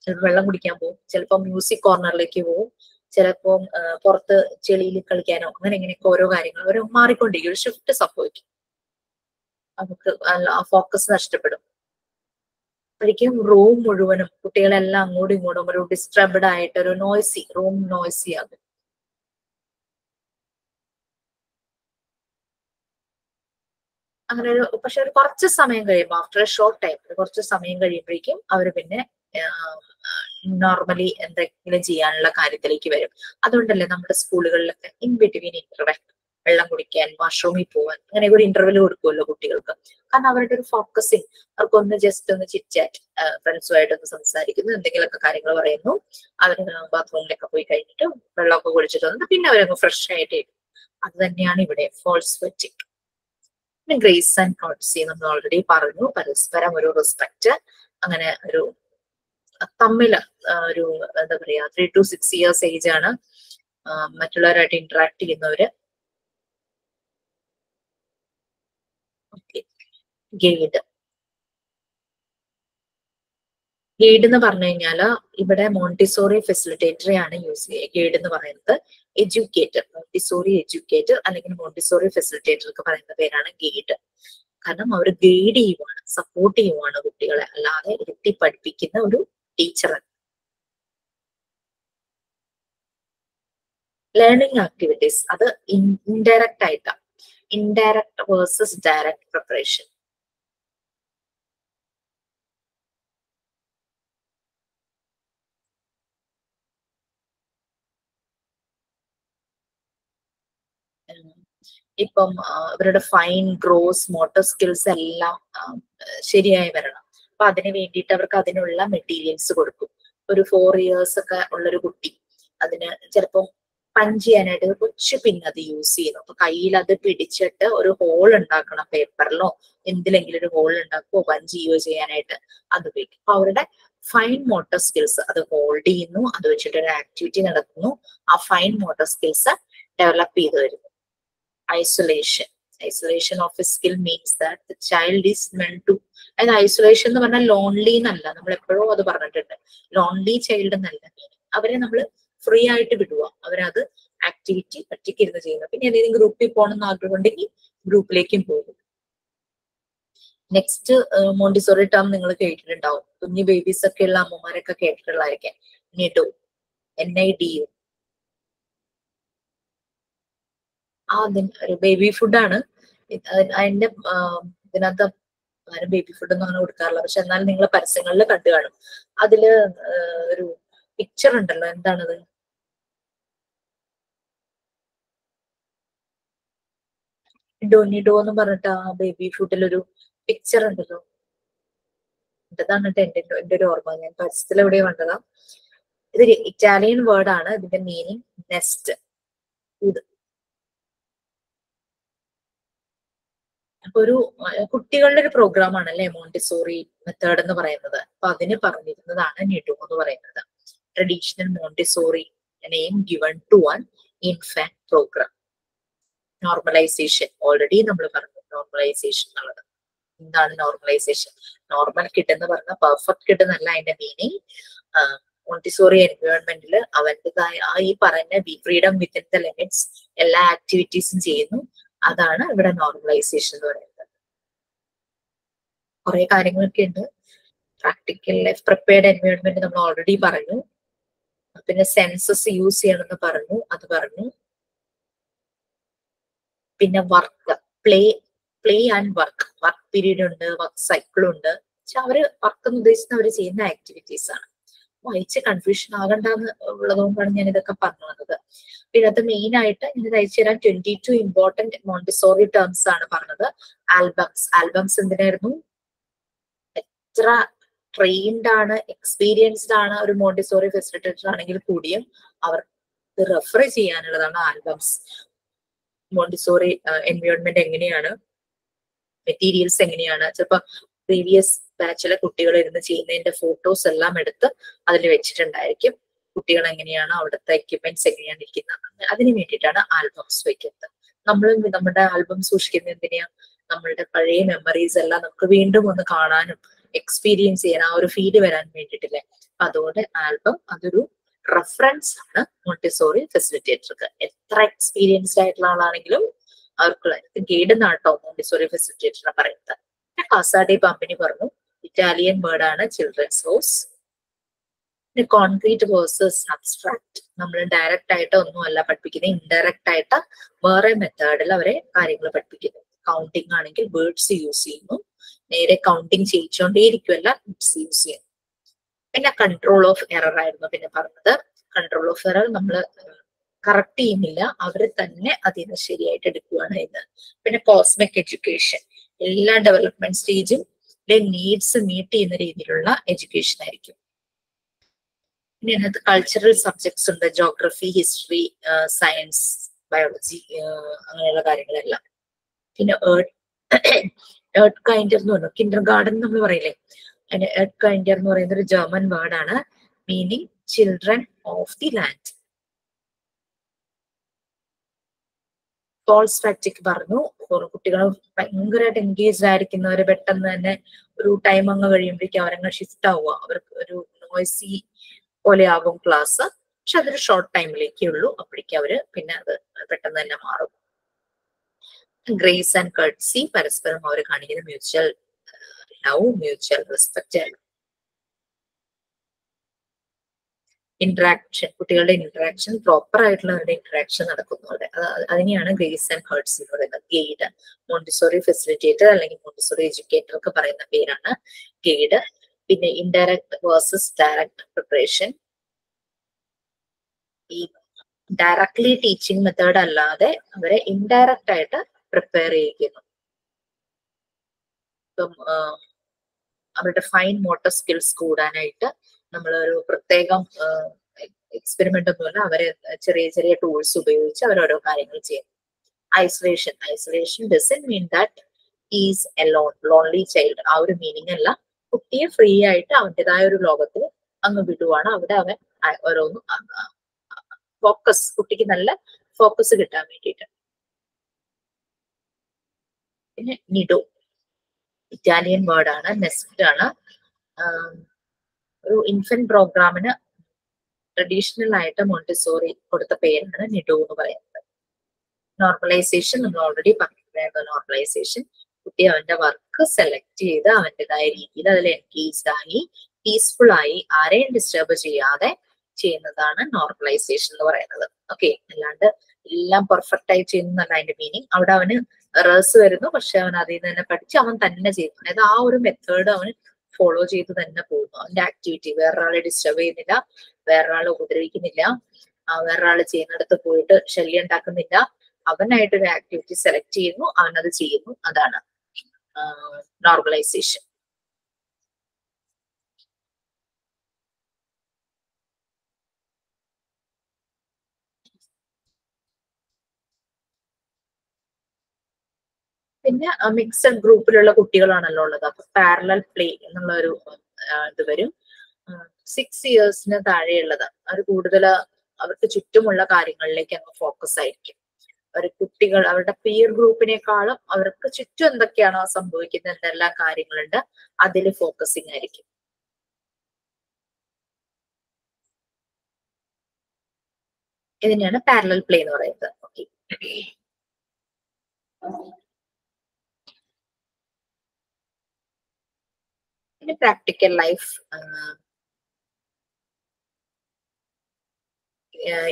ചിലപ്പോൾ വെള്ളം കുടിക്കാൻ പോകും, ചിലപ്പോൾ മ്യൂസിക് കോർണറിലേക്ക് പോകും, ചിലപ്പോൾ പുറത്ത് ചെളിയിൽ കളിക്കാനോ അങ്ങനെ ഇങ്ങനെയൊക്കെ ഓരോ കാര്യങ്ങൾ അവർ മാറിക്കൊണ്ടിരിക്കും. ഒരു ഷിഫ്റ്റ് സംഭവിക്കും, നമുക്ക് ഫോക്കസ് നഷ്ടപ്പെടും. അപ്പോഴേക്കും റൂം മുഴുവനും കുട്ടികളെല്ലാം അങ്ങോട്ടും ഇങ്ങോട്ടും ഒരു ഡിസ്റ്റർബ്ഡ് ആയിട്ട് ഒരു നോയ്സി, റൂം നോയ്സി ആകും. അങ്ങനെ ഒരു പക്ഷെ ഒരു കുറച്ച് സമയം കഴിയുമ്പോൾ, ആഫ്റ്റർ എ ഷോർട്ട് ടൈം, കുറച്ച് സമയം കഴിയുമ്പോഴേക്കും അവർ പിന്നെ നോർമലി എന്തെങ്കിലും ചെയ്യാനുള്ള കാര്യത്തിലേക്ക് വരും. അതുകൊണ്ടല്ലേ നമ്മുടെ സ്കൂളുകളിലൊക്കെ ഇൻ ബിറ്റ്വീൻ ഇന്റർവെൽ വെള്ളം കുടിക്കാൻ, വാഷ്റൂമിൽ പോകാൻ അങ്ങനെ ഒരു ഇന്റർവെൽ കൊടുക്കുമല്ലോ കുട്ടികൾക്ക്. കാരണം അവരുടെ ഒരു ഫോക്കസിങ്, അവർക്കൊന്ന് ജസ്റ്റ് ഒന്ന് ചിറ്റ് ചാറ്റ്, ഫ്രണ്ട്സുമായിട്ടൊന്ന് സംസാരിക്കുന്നു, എന്തെങ്കിലുമൊക്കെ കാര്യങ്ങൾ പറയുന്നു, അവർ ബാത്റൂമിലൊക്കെ പോയി കഴിഞ്ഞിട്ട് വെള്ളമൊക്കെ കുടിച്ചിട്ട് വന്നിട്ട് പിന്നെ അവരങ്ങ് ഫ്രഷ് ആയിട്ട്. അത് തന്നെയാണ് ഇവിടെ ഫോൾസ് ഫെറ്റിക്. പിന്നെ ഗ്രേസ് ആൻഡ് കോൺസി നമ്മൾ ഓൾറെഡി പറഞ്ഞു, പരസ്പരം ഒരു റെസ്പെക്ട്, അങ്ങനെ ഒരു തമ്മില് ഒരു എന്താ പറയാ 3 to 6 years ഏജ് ആണ് മറ്റുള്ളവരായിട്ട് ഇന്ററാക്ട് ചെയ്യുന്നവര്. ഗൈഡ് എന്ന് പറഞ്ഞു കഴിഞ്ഞാൽ ഇവിടെ മോണ്ടിസോറി ഫെസിലിറ്റേറ്ററെ ആണ് യൂസ് ചെയ്യുക. ഗൈഡ് എന്ന് പറയുന്നത് എഡ്യൂക്കേറ്റർ, മോണ്ടിസോറി എഡ്യൂക്കേറ്റർ അല്ലെങ്കിൽ മോണ്ടിസോറി ഫെസിലിറ്റേറ്റർ ഒക്കെ പറയുന്ന പേരാണ് ഗൈഡ്. കാരണം അവർ ഗൈഡ് ചെയ്യുവാണ്, സപ്പോർട്ട് ചെയ്യുവാണ് കുട്ടികളെ, അല്ലാതെ ഇരുത്തി പഠിപ്പിക്കുന്ന ഒരു ടീച്ചർ. ലേണിംഗ് ആക്ടിവിറ്റീസ് അത് ഇൻഡയറക്റ്റ് ആയിട്ടാണ്, ഇൻഡയറക്റ്റ് വേഴ്സസ് ഡയറക്റ്റ് പ്രിപ്പറേഷൻ. ഇപ്പം അവരുടെ ഫൈൻ ഗ്രോസ് മോട്ടോർ സ്കിൽസ് എല്ലാം ശരിയായി വരണം. അപ്പൊ അതിന് വേണ്ടിയിട്ട് അവർക്ക് അതിനുള്ള മെറ്റീരിയൽസ് കൊടുക്കും. ഒരു 4 years ഒക്കെ ഉള്ളൊരു കുട്ടി അതിന് ചിലപ്പം പഞ്ച് ചെയ്യാനായിട്ട് കൊച്ചു പിന്നത് യൂസ് ചെയ്യുന്നു. അപ്പൊ കയ്യിൽ അത് പിടിച്ചിട്ട് ഒരു ഹോൾ ഉണ്ടാക്കണം, പേപ്പറിലോ എന്തിലെങ്കിലും ഒരു ഹോൾ ഉണ്ടാക്കുമോ പഞ്ച് ചെയ്യുകയോ ചെയ്യാനായിട്ട് അത് ഉപയോഗിക്കും. അപ്പൊ അവരുടെ ഫൈൻ മോട്ടോർ സ്കിൽസ് അത് ഹോൾഡ് ചെയ്യുന്നു, അത് വെച്ചിട്ട് ഒരു ആക്ടിവിറ്റി നടത്തുന്നു, ആ ഫൈൻ മോട്ടോർ സ്കിൽസ് ഡെവലപ്പ് ചെയ്ത് വരുന്നു. Isolation of a skill means that the child is meant to, അതായത് ഐസൊലേഷൻ എന്ന് പറഞ്ഞാൽ ലോൺലി എന്നല്ല, നമ്മൾ എപ്പോഴും അത് പറഞ്ഞിട്ടുണ്ട്, ലോൺലി ചൈൽഡ് എന്നല്ല. അവരെ നമ്മൾ ഫ്രീ ആയിട്ട് വിടുക, അവരത് ആക്ടിവിറ്റി ഒറ്റയ്ക്ക് ഇരുന്ന് ചെയ്യുന്നത്. പിന്നെ ഏതെങ്കിലും ഗ്രൂപ്പിൽ പോകണമെന്ന് ആഗ്രഹമുണ്ടെങ്കിൽ ഗ്രൂപ്പിലേക്കും പോകും. നെക്സ്റ്റ് മോണ്ടിസോറി ടേം നിങ്ങൾ കേട്ടിട്ടുണ്ടാവും, കുഞ്ഞു ബേബീസ് ഒക്കെ ഉള്ള അമ്മമാരൊക്കെ കേട്ടിട്ടുള്ളതായിരിക്കാം. നിഡോ, NIDO. ഒരു ബേബി ഫുഡാണ്. അതിന്റെ ഇതിനകത്ത് ആരും ബേബി ഫുഡ് ഒന്നും അങ്ങനെ കൊടുക്കാറില്ല, പക്ഷെ എന്നാലും നിങ്ങൾ പരസ്യങ്ങളിൽ കണ്ടു കാണും. അതില് ഒരു പിക്ചർ ഉണ്ടല്ലോ, എന്താണത്, ഡൊനിഡോ എന്ന് പറഞ്ഞിട്ട് ആ ബേബി ഫുഡിൽ ഒരു പിക്ചർ ഉണ്ടല്ലോ. ഇതാണ് എന്റെ ഒരു ഓർമ്മ, ഞാൻ പരസ്യത്തിൽ എവിടെയോ കണ്ടതാ. ഇത് ഇറ്റാലിയൻ വേർഡ് ആണ്, ഇതിന്റെ മീനിങ് നെസ്റ്റ്. ഇത് അപ്പൊ ഒരു കുട്ടികളുടെ ഒരു പ്രോഗ്രാം ആണ് അല്ലെ മോണ്ടിസോറി മെത്തേഡ് എന്ന് പറയുന്നത്. അപ്പൊ അതിന് പറഞ്ഞിരുന്നതാണ് നിഡോ എന്ന് പറയുന്നത്, traditional Montessori name given to an infant program. Normalization already നമ്മൾ പറഞ്ഞു, നോർമലൈസേഷൻ എന്നുള്ളത് എന്താണ് നോർമലൈസേഷൻ. നോർമൽ കിഡ് എന്ന് പറഞ്ഞാൽ പെർഫെക്റ്റ് കിഡ് എന്നല്ല അതിന്റെ മീനിങ്. മോണ്ടിസോറി എൻവയോൺമെന്റിൽ അവന്റേതായ ഈ പറഞ്ഞ ഫ്രീഡം വിത്തിൻ ദ ലിമിറ്റ്സ് എല്ലാ ആക്ടിവിറ്റീസും ചെയ്യുന്നു. അതാണ് ഇവിടെ നോർമലൈസേഷൻ എന്ന് പറയുന്നത്. കുറെ കാര്യങ്ങളൊക്കെ ഉണ്ട്. പ്രാക്ടിക്കൽ ലൈഫ് പ്രിപ്പയർഡ് എൻവയോൺമെന്റ് നമ്മൾ ഓൾറെഡി പറഞ്ഞു. പിന്നെ സെൻസസ് യൂസ് ചെയ്യണമെന്ന് പറഞ്ഞു, അത് പറഞ്ഞു. പിന്നെ work, play and work period ഉണ്ട്, വർക്ക് സൈക്കിൾ ഉണ്ട്. പക്ഷെ അവര് വർക്ക് എന്ന് ഉദ്ദേശിക്കുന്ന അവര് ചെയ്യുന്ന ആക്ടിവിറ്റീസ് ആണ്. വായിച്ച് കൺഫ്യൂഷൻ ആകണ്ടെന്ന് ഉള്ളതുകൊണ്ടാണ് ഞാൻ ഇതൊക്കെ പറഞ്ഞു വന്നത്. പിന്നെ അത് മെയിൻ ആയിട്ട് ഞാൻ അയച്ചു തരാൻ 22 ഇമ്പോർട്ടന്റ് മോണ്ടിസോറി ടേംസ് ആണ് പറഞ്ഞത്. ആൽബംസ് എന്തിനായിരുന്നു, എത്ര ട്രെയിൻഡ് ആണ്, എക്സ്പീരിയൻസ്ഡ് ആണ് ഒരു മോണ്ടിസോറി ഫെസിലിറ്റേറ്റർ ആണെങ്കിൽ കൂടിയും അവർക്ക് റെഫർ ചെയ്യാനുള്ളതാണ് ആൽബംസ്. മോണ്ടിസോറി എൻവയോൺമെന്റ് എങ്ങനെയാണ്, മെറ്റീരിയൽസ് എങ്ങനെയാണ്, ചിലപ്പോൾ പ്രീവിയസ് ബാച്ചിലെ കുട്ടികൾ ഇരുന്ന് ചെയ്യുന്നതിന്റെ ഫോട്ടോസ് എല്ലാം എടുത്ത് അതിൽ വെച്ചിട്ടുണ്ടായിരിക്കും. കുട്ടികൾ എങ്ങനെയാണ്, അവിടുത്തെ എക്യുപ്മെന്റ്സ് എങ്ങനെയാണ് ഇരിക്കുന്നത്, അതിന് വേണ്ടിയിട്ടാണ് ആൽബംസ് വെക്കുന്നത്. നമ്മൾ നമ്മുടെ ആൽബം സൂക്ഷിക്കുന്നത് എന്തിനാ? നമ്മളുടെ പഴയ മെമ്മറീസ് എല്ലാം നമുക്ക് വീണ്ടും ഒന്ന് കാണാനും എക്സ്പീരിയൻസ് ചെയ്യാൻ, ആ ഒരു ഫീല് വരാൻ വേണ്ടിയിട്ടില്ലേ. അതുകൊണ്ട് ആൽബം അതൊരു റെഫറൻസ് ആണ് മോണ്ടിസോറി ഫെസിലിറ്റേറ്റർക്ക്. എത്ര എക്സ്പീരിയൻസ്ഡ് ആയിട്ടുള്ള ആളാണെങ്കിലും അവർക്കുള്ള ഗൈഡ് എന്നാട്ടോ മോണ്ടിസോറി ഫെസിലിറ്റേറ്ററിനെ പറയുന്നത്. കാസ ഡി പമ്പിനി പറഞ്ഞു, ഇറ്റാലിയൻ വേർഡ് ആണ് children's house. Concrete versus abstract, നമ്മൾ ഡയറക്റ്റ് ആയിട്ട് ഒന്നുമല്ല പഠിപ്പിക്കുന്നത്, ഇൻഡയറക്റ്റ് ആയിട്ട് വേറെ മെത്തേഡിൽ അവരെ കാര്യങ്ങൾ പഠിപ്പിക്കുന്നു. കൗണ്ടിങ് ആണെങ്കിൽ വേർഡ്സ് യൂസ് ചെയ്യുന്നു, നേരെ കൗണ്ടിങ് ചെയ്യിച്ചുകൊണ്ടേയിരിക്കുമല്ല, വേർഡ്സ് യൂസ് ചെയ്യുന്നു. പിന്നെ കൺട്രോൾ ഓഫ് എറർ ആയിരുന്നു പിന്നെ പറഞ്ഞത്. കൺട്രോൾ ഓഫ് എറർ നമ്മൾ കറക്റ്റ് ചെയ്യുന്നില്ല, അവർ തന്നെ അതിന് ശരിയായിട്ട് എടുക്കുകയാണ് എന്ന്. പിന്നെ കോസ്മിക് എഡ്യൂക്കേഷൻ, എല്ലാ ഡെവലപ്മെന്റ് സ്റ്റേജും നീഡ്സ് മീറ്റ് ചെയ്യുന്ന രീതിയിലുള്ള എഡ്യൂക്കേഷൻ ആയിരിക്കും. പിന്നെ അതിനകത്ത് കൾച്ചറൽ സബ്ജക്ട്സ് ഉണ്ട്, ജോഗ്രഫി, ഹിസ്റ്ററി, സയൻസ്, ബയോളജി, അങ്ങനെയുള്ള കാര്യങ്ങളെല്ലാം. പിന്നെ എർത്ത് കൈൻഡർ എന്ന് പറഞ്ഞു, കിൻഡർ ഗാർഡൻ നമ്മൾ പറയില്ലേ, അതിന് എർത്ത് കൈൻഡർ എന്ന് പറയുന്ന ഒരു ജർമ്മൻ വേർഡാണ്, meaning children of the land. ഫോൾസ് പ്രാക്ടിക് പറഞ്ഞു, കുട്ടികൾ ഭയങ്കരമായിട്ട് എൻഗേജ്ഡ് ആയിരിക്കുന്നവര് പെട്ടെന്ന് തന്നെ ഒരു ടൈം അങ്ങ് കഴിയുമ്പോഴേക്കും അവരങ്ങ് ഷിഫ്റ്റ് ആവുക, അവർക്ക് ഒരു നോയ്സി പോലെ ആകും ക്ലാസ്. പക്ഷെ അതൊരു ഷോർട്ട് ടൈമിലേക്കേ ഉള്ളൂ, അപ്പോഴേക്കും അവര് പിന്നെ അത് പെട്ടെന്ന് തന്നെ മാറും. ഗ്രേസ് ആൻഡ് കർട്സി, പരസ്പരം അവർ കാണിക്കുന്ന മ്യൂച്വൽ ലവ്, മ്യൂച്വൽ റെസ്പെക്ട് ആണ്. ഇന്ററാക്ഷൻ, കുട്ടികളുടെ ഇന്ററാക്ഷൻ, പ്രോപ്പർ ആയിട്ടുള്ള അവരുടെ ഇന്ററാക്ഷൻ നടക്കുന്നതോടെ അതിനെയാണ് ഗ്രേസ് ആൻഡ് കർട്സി എന്ന് പറയുന്നത്. ഗൈഡ്, മോണ്ടിസോറി ഫെസിലിറ്റേറ്റർ അല്ലെങ്കിൽ മോണ്ടിസോറി എഡ്യൂക്കേറ്റർ ഒക്കെ പറയുന്ന പേരാണ് ഗൈഡ്. പിന്നെ ഇൻഡയറക്ട് വേഴ്സസ് ഡയറക്ട് പ്രിപ്പറേഷൻ, ഈ ഡയറക്ട്ലി ടീച്ചിങ് മെത്തേഡ് അല്ലാതെ അവരെ ഇൻഡയറക്റ്റ് ആയിട്ട് പ്രിപ്പയർ ചെയ്യിക്കുന്നു. ഇപ്പം അവരുടെ ഫൈൻ മോട്ടോർ സ്കിൽസ് കൂടാനായിട്ട് നമ്മളൊരു പ്രത്യേകം എക്സ്പെരിമെന്റ് ഒന്നുമല്ല, അവരെ ചെറിയ ചെറിയ ടൂൾസ് ഉപയോഗിച്ച് അവർ ഓരോ കാര്യങ്ങൾ ചെയ്യും. Isolation, isolation doesn't mean that is A lonely child, ആ ഒരു മീനിങ് അല്ല. കുട്ടിയെ ഫ്രീ ആയിട്ട് അവൻ്റെതായ ഒരു ലോകത്തിൽ അങ്ങ് വിടുവാണ്. അവിടെ അവൻ ഓരോന്നും ഫോക്കസ്, കുട്ടിക്ക് നല്ല ഫോക്കസ് കിട്ടാൻ വേണ്ടിയിട്ട്. പിന്നെ നിഡോ, ഇറ്റാലിയൻ വേർഡ് ആണ്, നെസ്റ്റ് ആണ്. ഒരു ഇൻഫന്റ് പ്രോഗ്രാമിന് ട്രഡീഷണൽ ആയിട്ട് മോണ്ടിസോറി കൊടുത്ത പേരാണ് നിഡോ എന്ന് പറയുന്നത്. നോർമലൈസേഷൻ നമ്മൾ ഓൾറെഡി പറഞ്ഞിട്ടുണ്ടായിരുന്നു. നോർമലൈസേഷൻ, കുട്ടി അവന്റെ വർക്ക് സെലക്ട് ചെയ്ത് അവൻ്റെതായ രീതിയിൽ അതിൽ എൻഗേജ്ഡ് ആയി പീസ്ഫുൾ ആയി ആരെയും ഡിസ്റ്റർബ് ചെയ്യാതെ ചെയ്യുന്നതാണ് നോർമലൈസേഷൻ എന്ന് പറയുന്നത്. ഓക്കെ, അല്ലാണ്ട് എല്ലാം പെർഫെക്റ്റ് ആയി ചെയ്യുന്നതല്ല അതിന്റെ മീനിങ്. അവിടെ അവന് എറേഴ്സ് വരുന്നു, പക്ഷെ അവൻ അതിൽ നിന്ന് തന്നെ പഠിച്ച് അവൻ തന്നെ ചെയ്യുന്നു. അതായത് ആ ഒരു മെത്തേഡ് അവൻ ഫോളോ ചെയ്ത് തന്നെ പോകുന്നു. അവന്റെ ആക്ടിവിറ്റി വേറൊരാളെ ഡിസ്റ്റർബ് ചെയ്യുന്നില്ല, വേറൊരാളെ ഉപദ്രവിക്കുന്നില്ല, വേറൊരാൾ ചെയ്യുന്നിടത്ത് പോയിട്ട് ശല്യം ഉണ്ടാക്കുന്നില്ല. അവനായിട്ടൊരു ആക്ടിവിറ്റി സെലക്ട് ചെയ്യുന്നു, അവനത് ചെയ്യുന്നു. അതാണ് നോർമലൈസേഷൻ. പിന്നെ മിക്സഡ് ഗ്രൂപ്പിലുള്ള കുട്ടികളാണല്ലോ ഉള്ളത്. അപ്പൊ പാരലൽ പ്ലേ എന്നുള്ള ഒരു ഇത് വരും. 6 ഇയേഴ്സിന് താഴെയുള്ളത് അവർ കൂടുതൽ അവർക്ക് ചുറ്റുമുള്ള കാര്യങ്ങളിലേക്ക് അങ്ങ് ഫോക്കസ് ആയിരിക്കും. അവർ കുട്ടികൾ അവരുടെ പിയർ ഗ്രൂപ്പിനേക്കാളും അവർക്ക് ചുറ്റും എന്തൊക്കെയാണോ സംഭവിക്കുന്നത്, എന്തെല്ലാം കാര്യങ്ങളുണ്ട് അതിൽ ഫോക്കസിങ് ആയിരിക്കും. ഇതിനെയാണ് പാരലൽ പ്ലേ എന്ന് പറയുന്നത്. ഓക്കെ, പിന്നെ പ്രാക്ടിക്കൽ ലൈഫ്,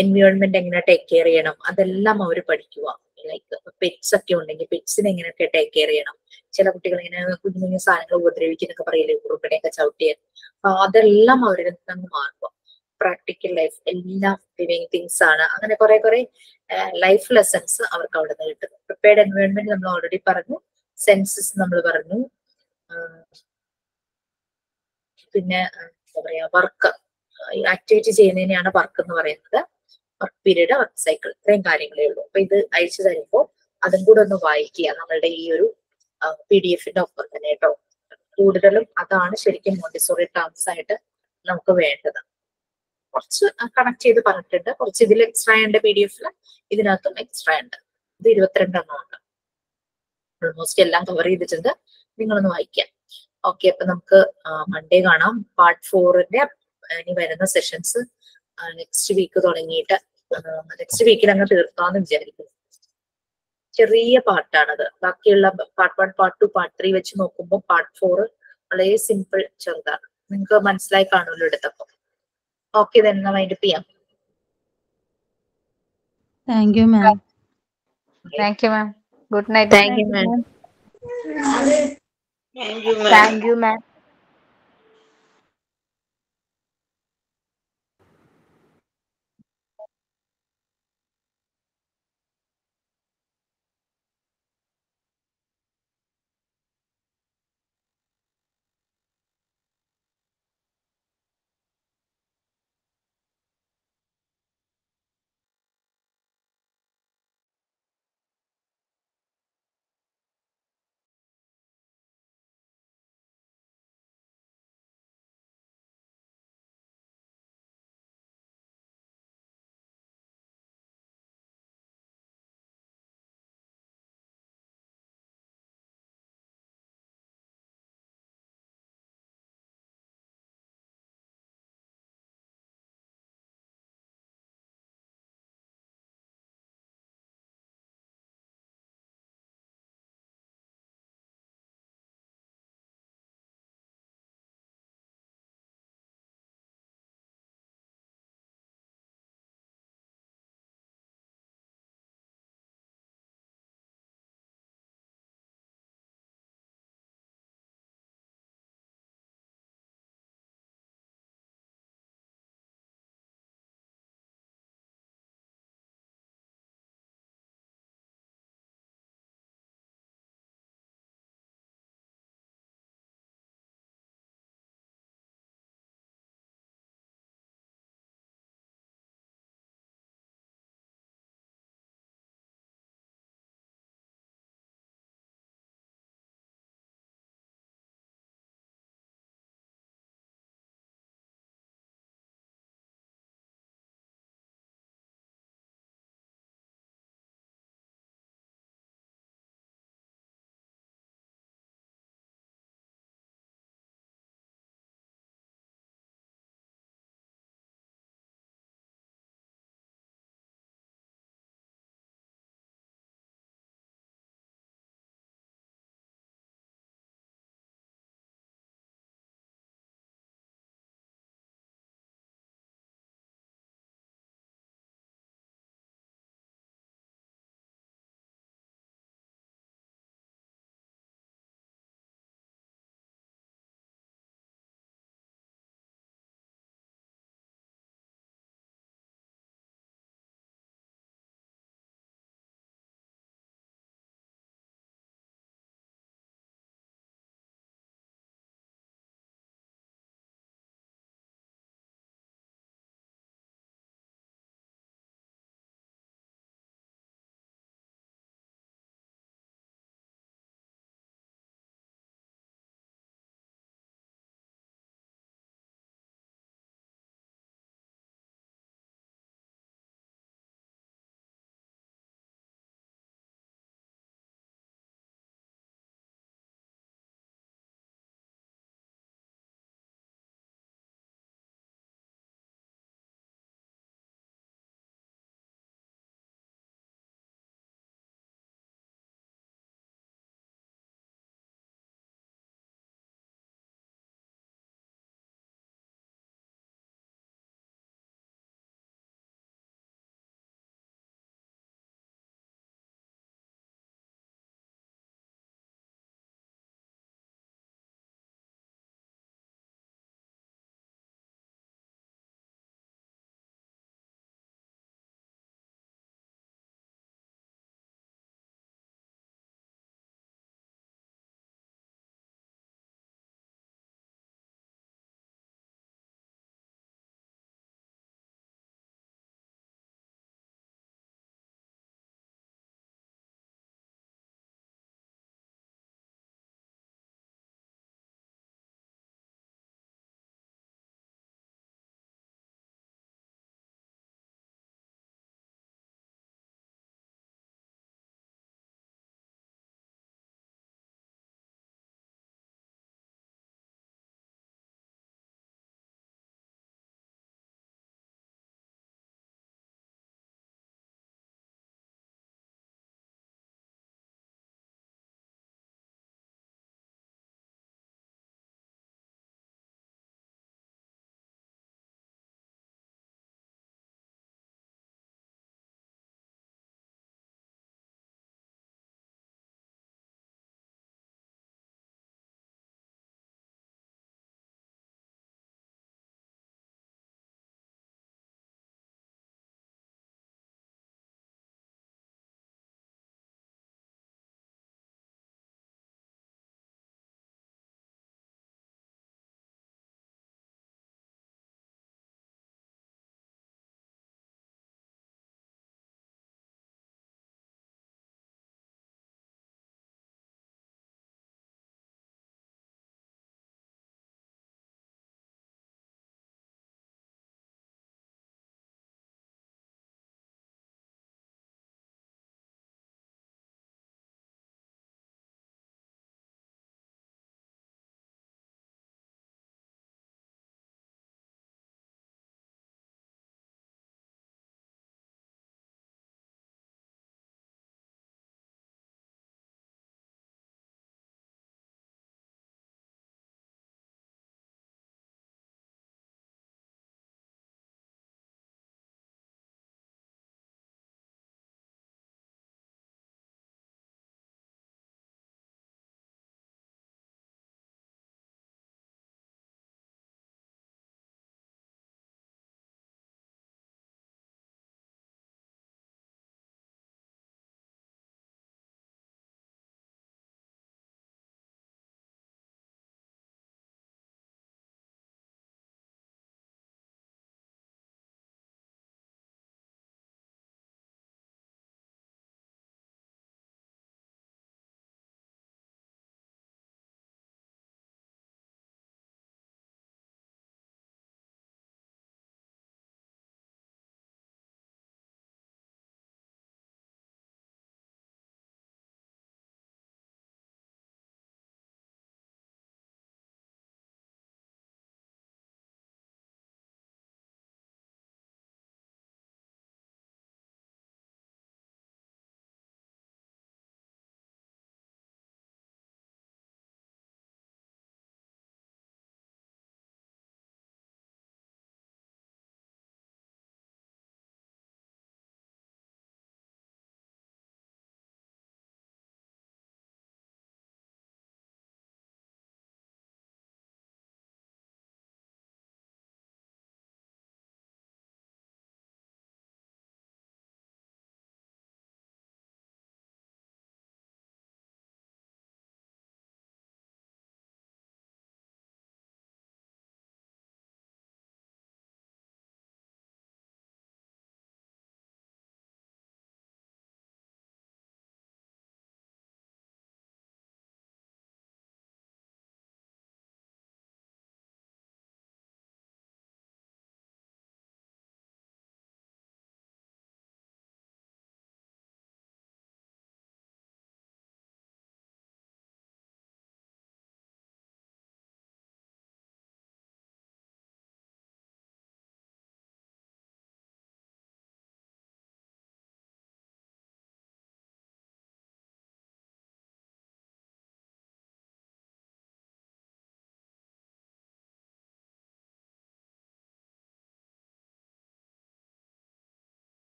എൻവയോൺമെന്റ് എങ്ങനെ ടേക്ക് കെയർ ചെയ്യണം അതെല്ലാം അവർ പഠിക്കുക. ലൈക്ക് പെറ്റ്സ് ഒക്കെ ഉണ്ടെങ്കിൽ പെറ്റ്സിനെ എങ്ങനെയൊക്കെ ടേക്ക് കെയർ ചെയ്യണം. ചില കുട്ടികൾ ഇങ്ങനെ കുഞ്ഞു കുഞ്ഞു സാധനങ്ങൾ ഉപദ്രവിക്കുന്നൊക്കെ പറയില്ലേ, ഉറുപ്പിനെയൊക്കെ ചവിട്ടിയാൽ. അപ്പൊ അതെല്ലാം അവരിൽ നിന്ന് മാറുക. പ്രാക്ടിക്കൽ ലൈഫ് എല്ലാം ലിവിങ് തിങ്സ് ആണ്. അങ്ങനെ കുറെ ലൈഫ് ലെസൺസ് അവർക്ക് അവിടെ നിന്ന് കിട്ടുന്നു. പ്രിപ്പയർഡ് എൻവയോൺമെന്റ് നമ്മൾ ഓൾറെഡി പറഞ്ഞു, സെൻസസ് നമ്മൾ പറഞ്ഞു, പിന്നെ എന്താ പറയാ വർക്ക് ആക്ടിവിറ്റി ചെയ്യുന്നതിനെയാണ് വർക്ക് എന്ന് പറയുന്നത്. വർക്ക് പീരീഡ്, വർക്ക് സൈക്കിൾ, ഇത്രയും കാര്യങ്ങളേ ഉള്ളൂ. അപ്പൊ ഇത് അയച്ചു തരുമ്പോൾ അതും കൂടെ ഒന്ന് വായിക്കുക നമ്മളുടെ ഈ ഒരു PDF ഒപ്പം തന്നെ കേട്ടോ. കൂടുതലും അതാണ് ശരിക്കും മോണ്ടിസോറി ടേംസ് ആയിട്ട് നമുക്ക് വേണ്ടത്. കുറച്ച് കണക്ട് ചെയ്ത് പറഞ്ഞിട്ടുണ്ട്, കുറച്ച് ഇതിൽ എക്സ്ട്രാ ഉണ്ട്, PDF ഇതിനകത്തും എക്സ്ട്രാ ഉണ്ട്. ഇത് 22 എണ്ണം ഉണ്ട്. ഓൾമോസ്റ്റ് എല്ലാം കവർ ചെയ്തിട്ടുണ്ട്, നിങ്ങളൊന്ന് വായിക്കാം. ഓക്കെ, അപ്പൊ നമുക്ക് മൺഡേ കാണാം. പാർട്ട് 4ന്റെ ഇനി വരുന്ന സെഷൻസ് നെക്സ്റ്റ് വീക്ക് തുടങ്ങിയിട്ട് നെക്സ്റ്റ് വീക്കിൽ അങ്ങ് തീർക്കാന്ന് വിചാരിക്കുന്നു. ചെറിയ പാർട്ടാണത്. ബാക്കിയുള്ള പാർട്ട് 1, പാർട്ട് 2, പാർട്ട് 3 വെച്ച് നോക്കുമ്പോൾ പാർട്ട് 4 വളരെ സിമ്പിൾ, ചെറുതാണ്. നിങ്ങൾക്ക് മനസ്സിലായി കാണുമല്ലോ എടുത്തപ്പോ. ഓക്കെ, തന്നെ വൈൻഡപ്പ് ചെയ്യാം. Thank you, ma'am. Thank you, ma'am. Good night. Thank you, ma'am. Thank you, ma'am.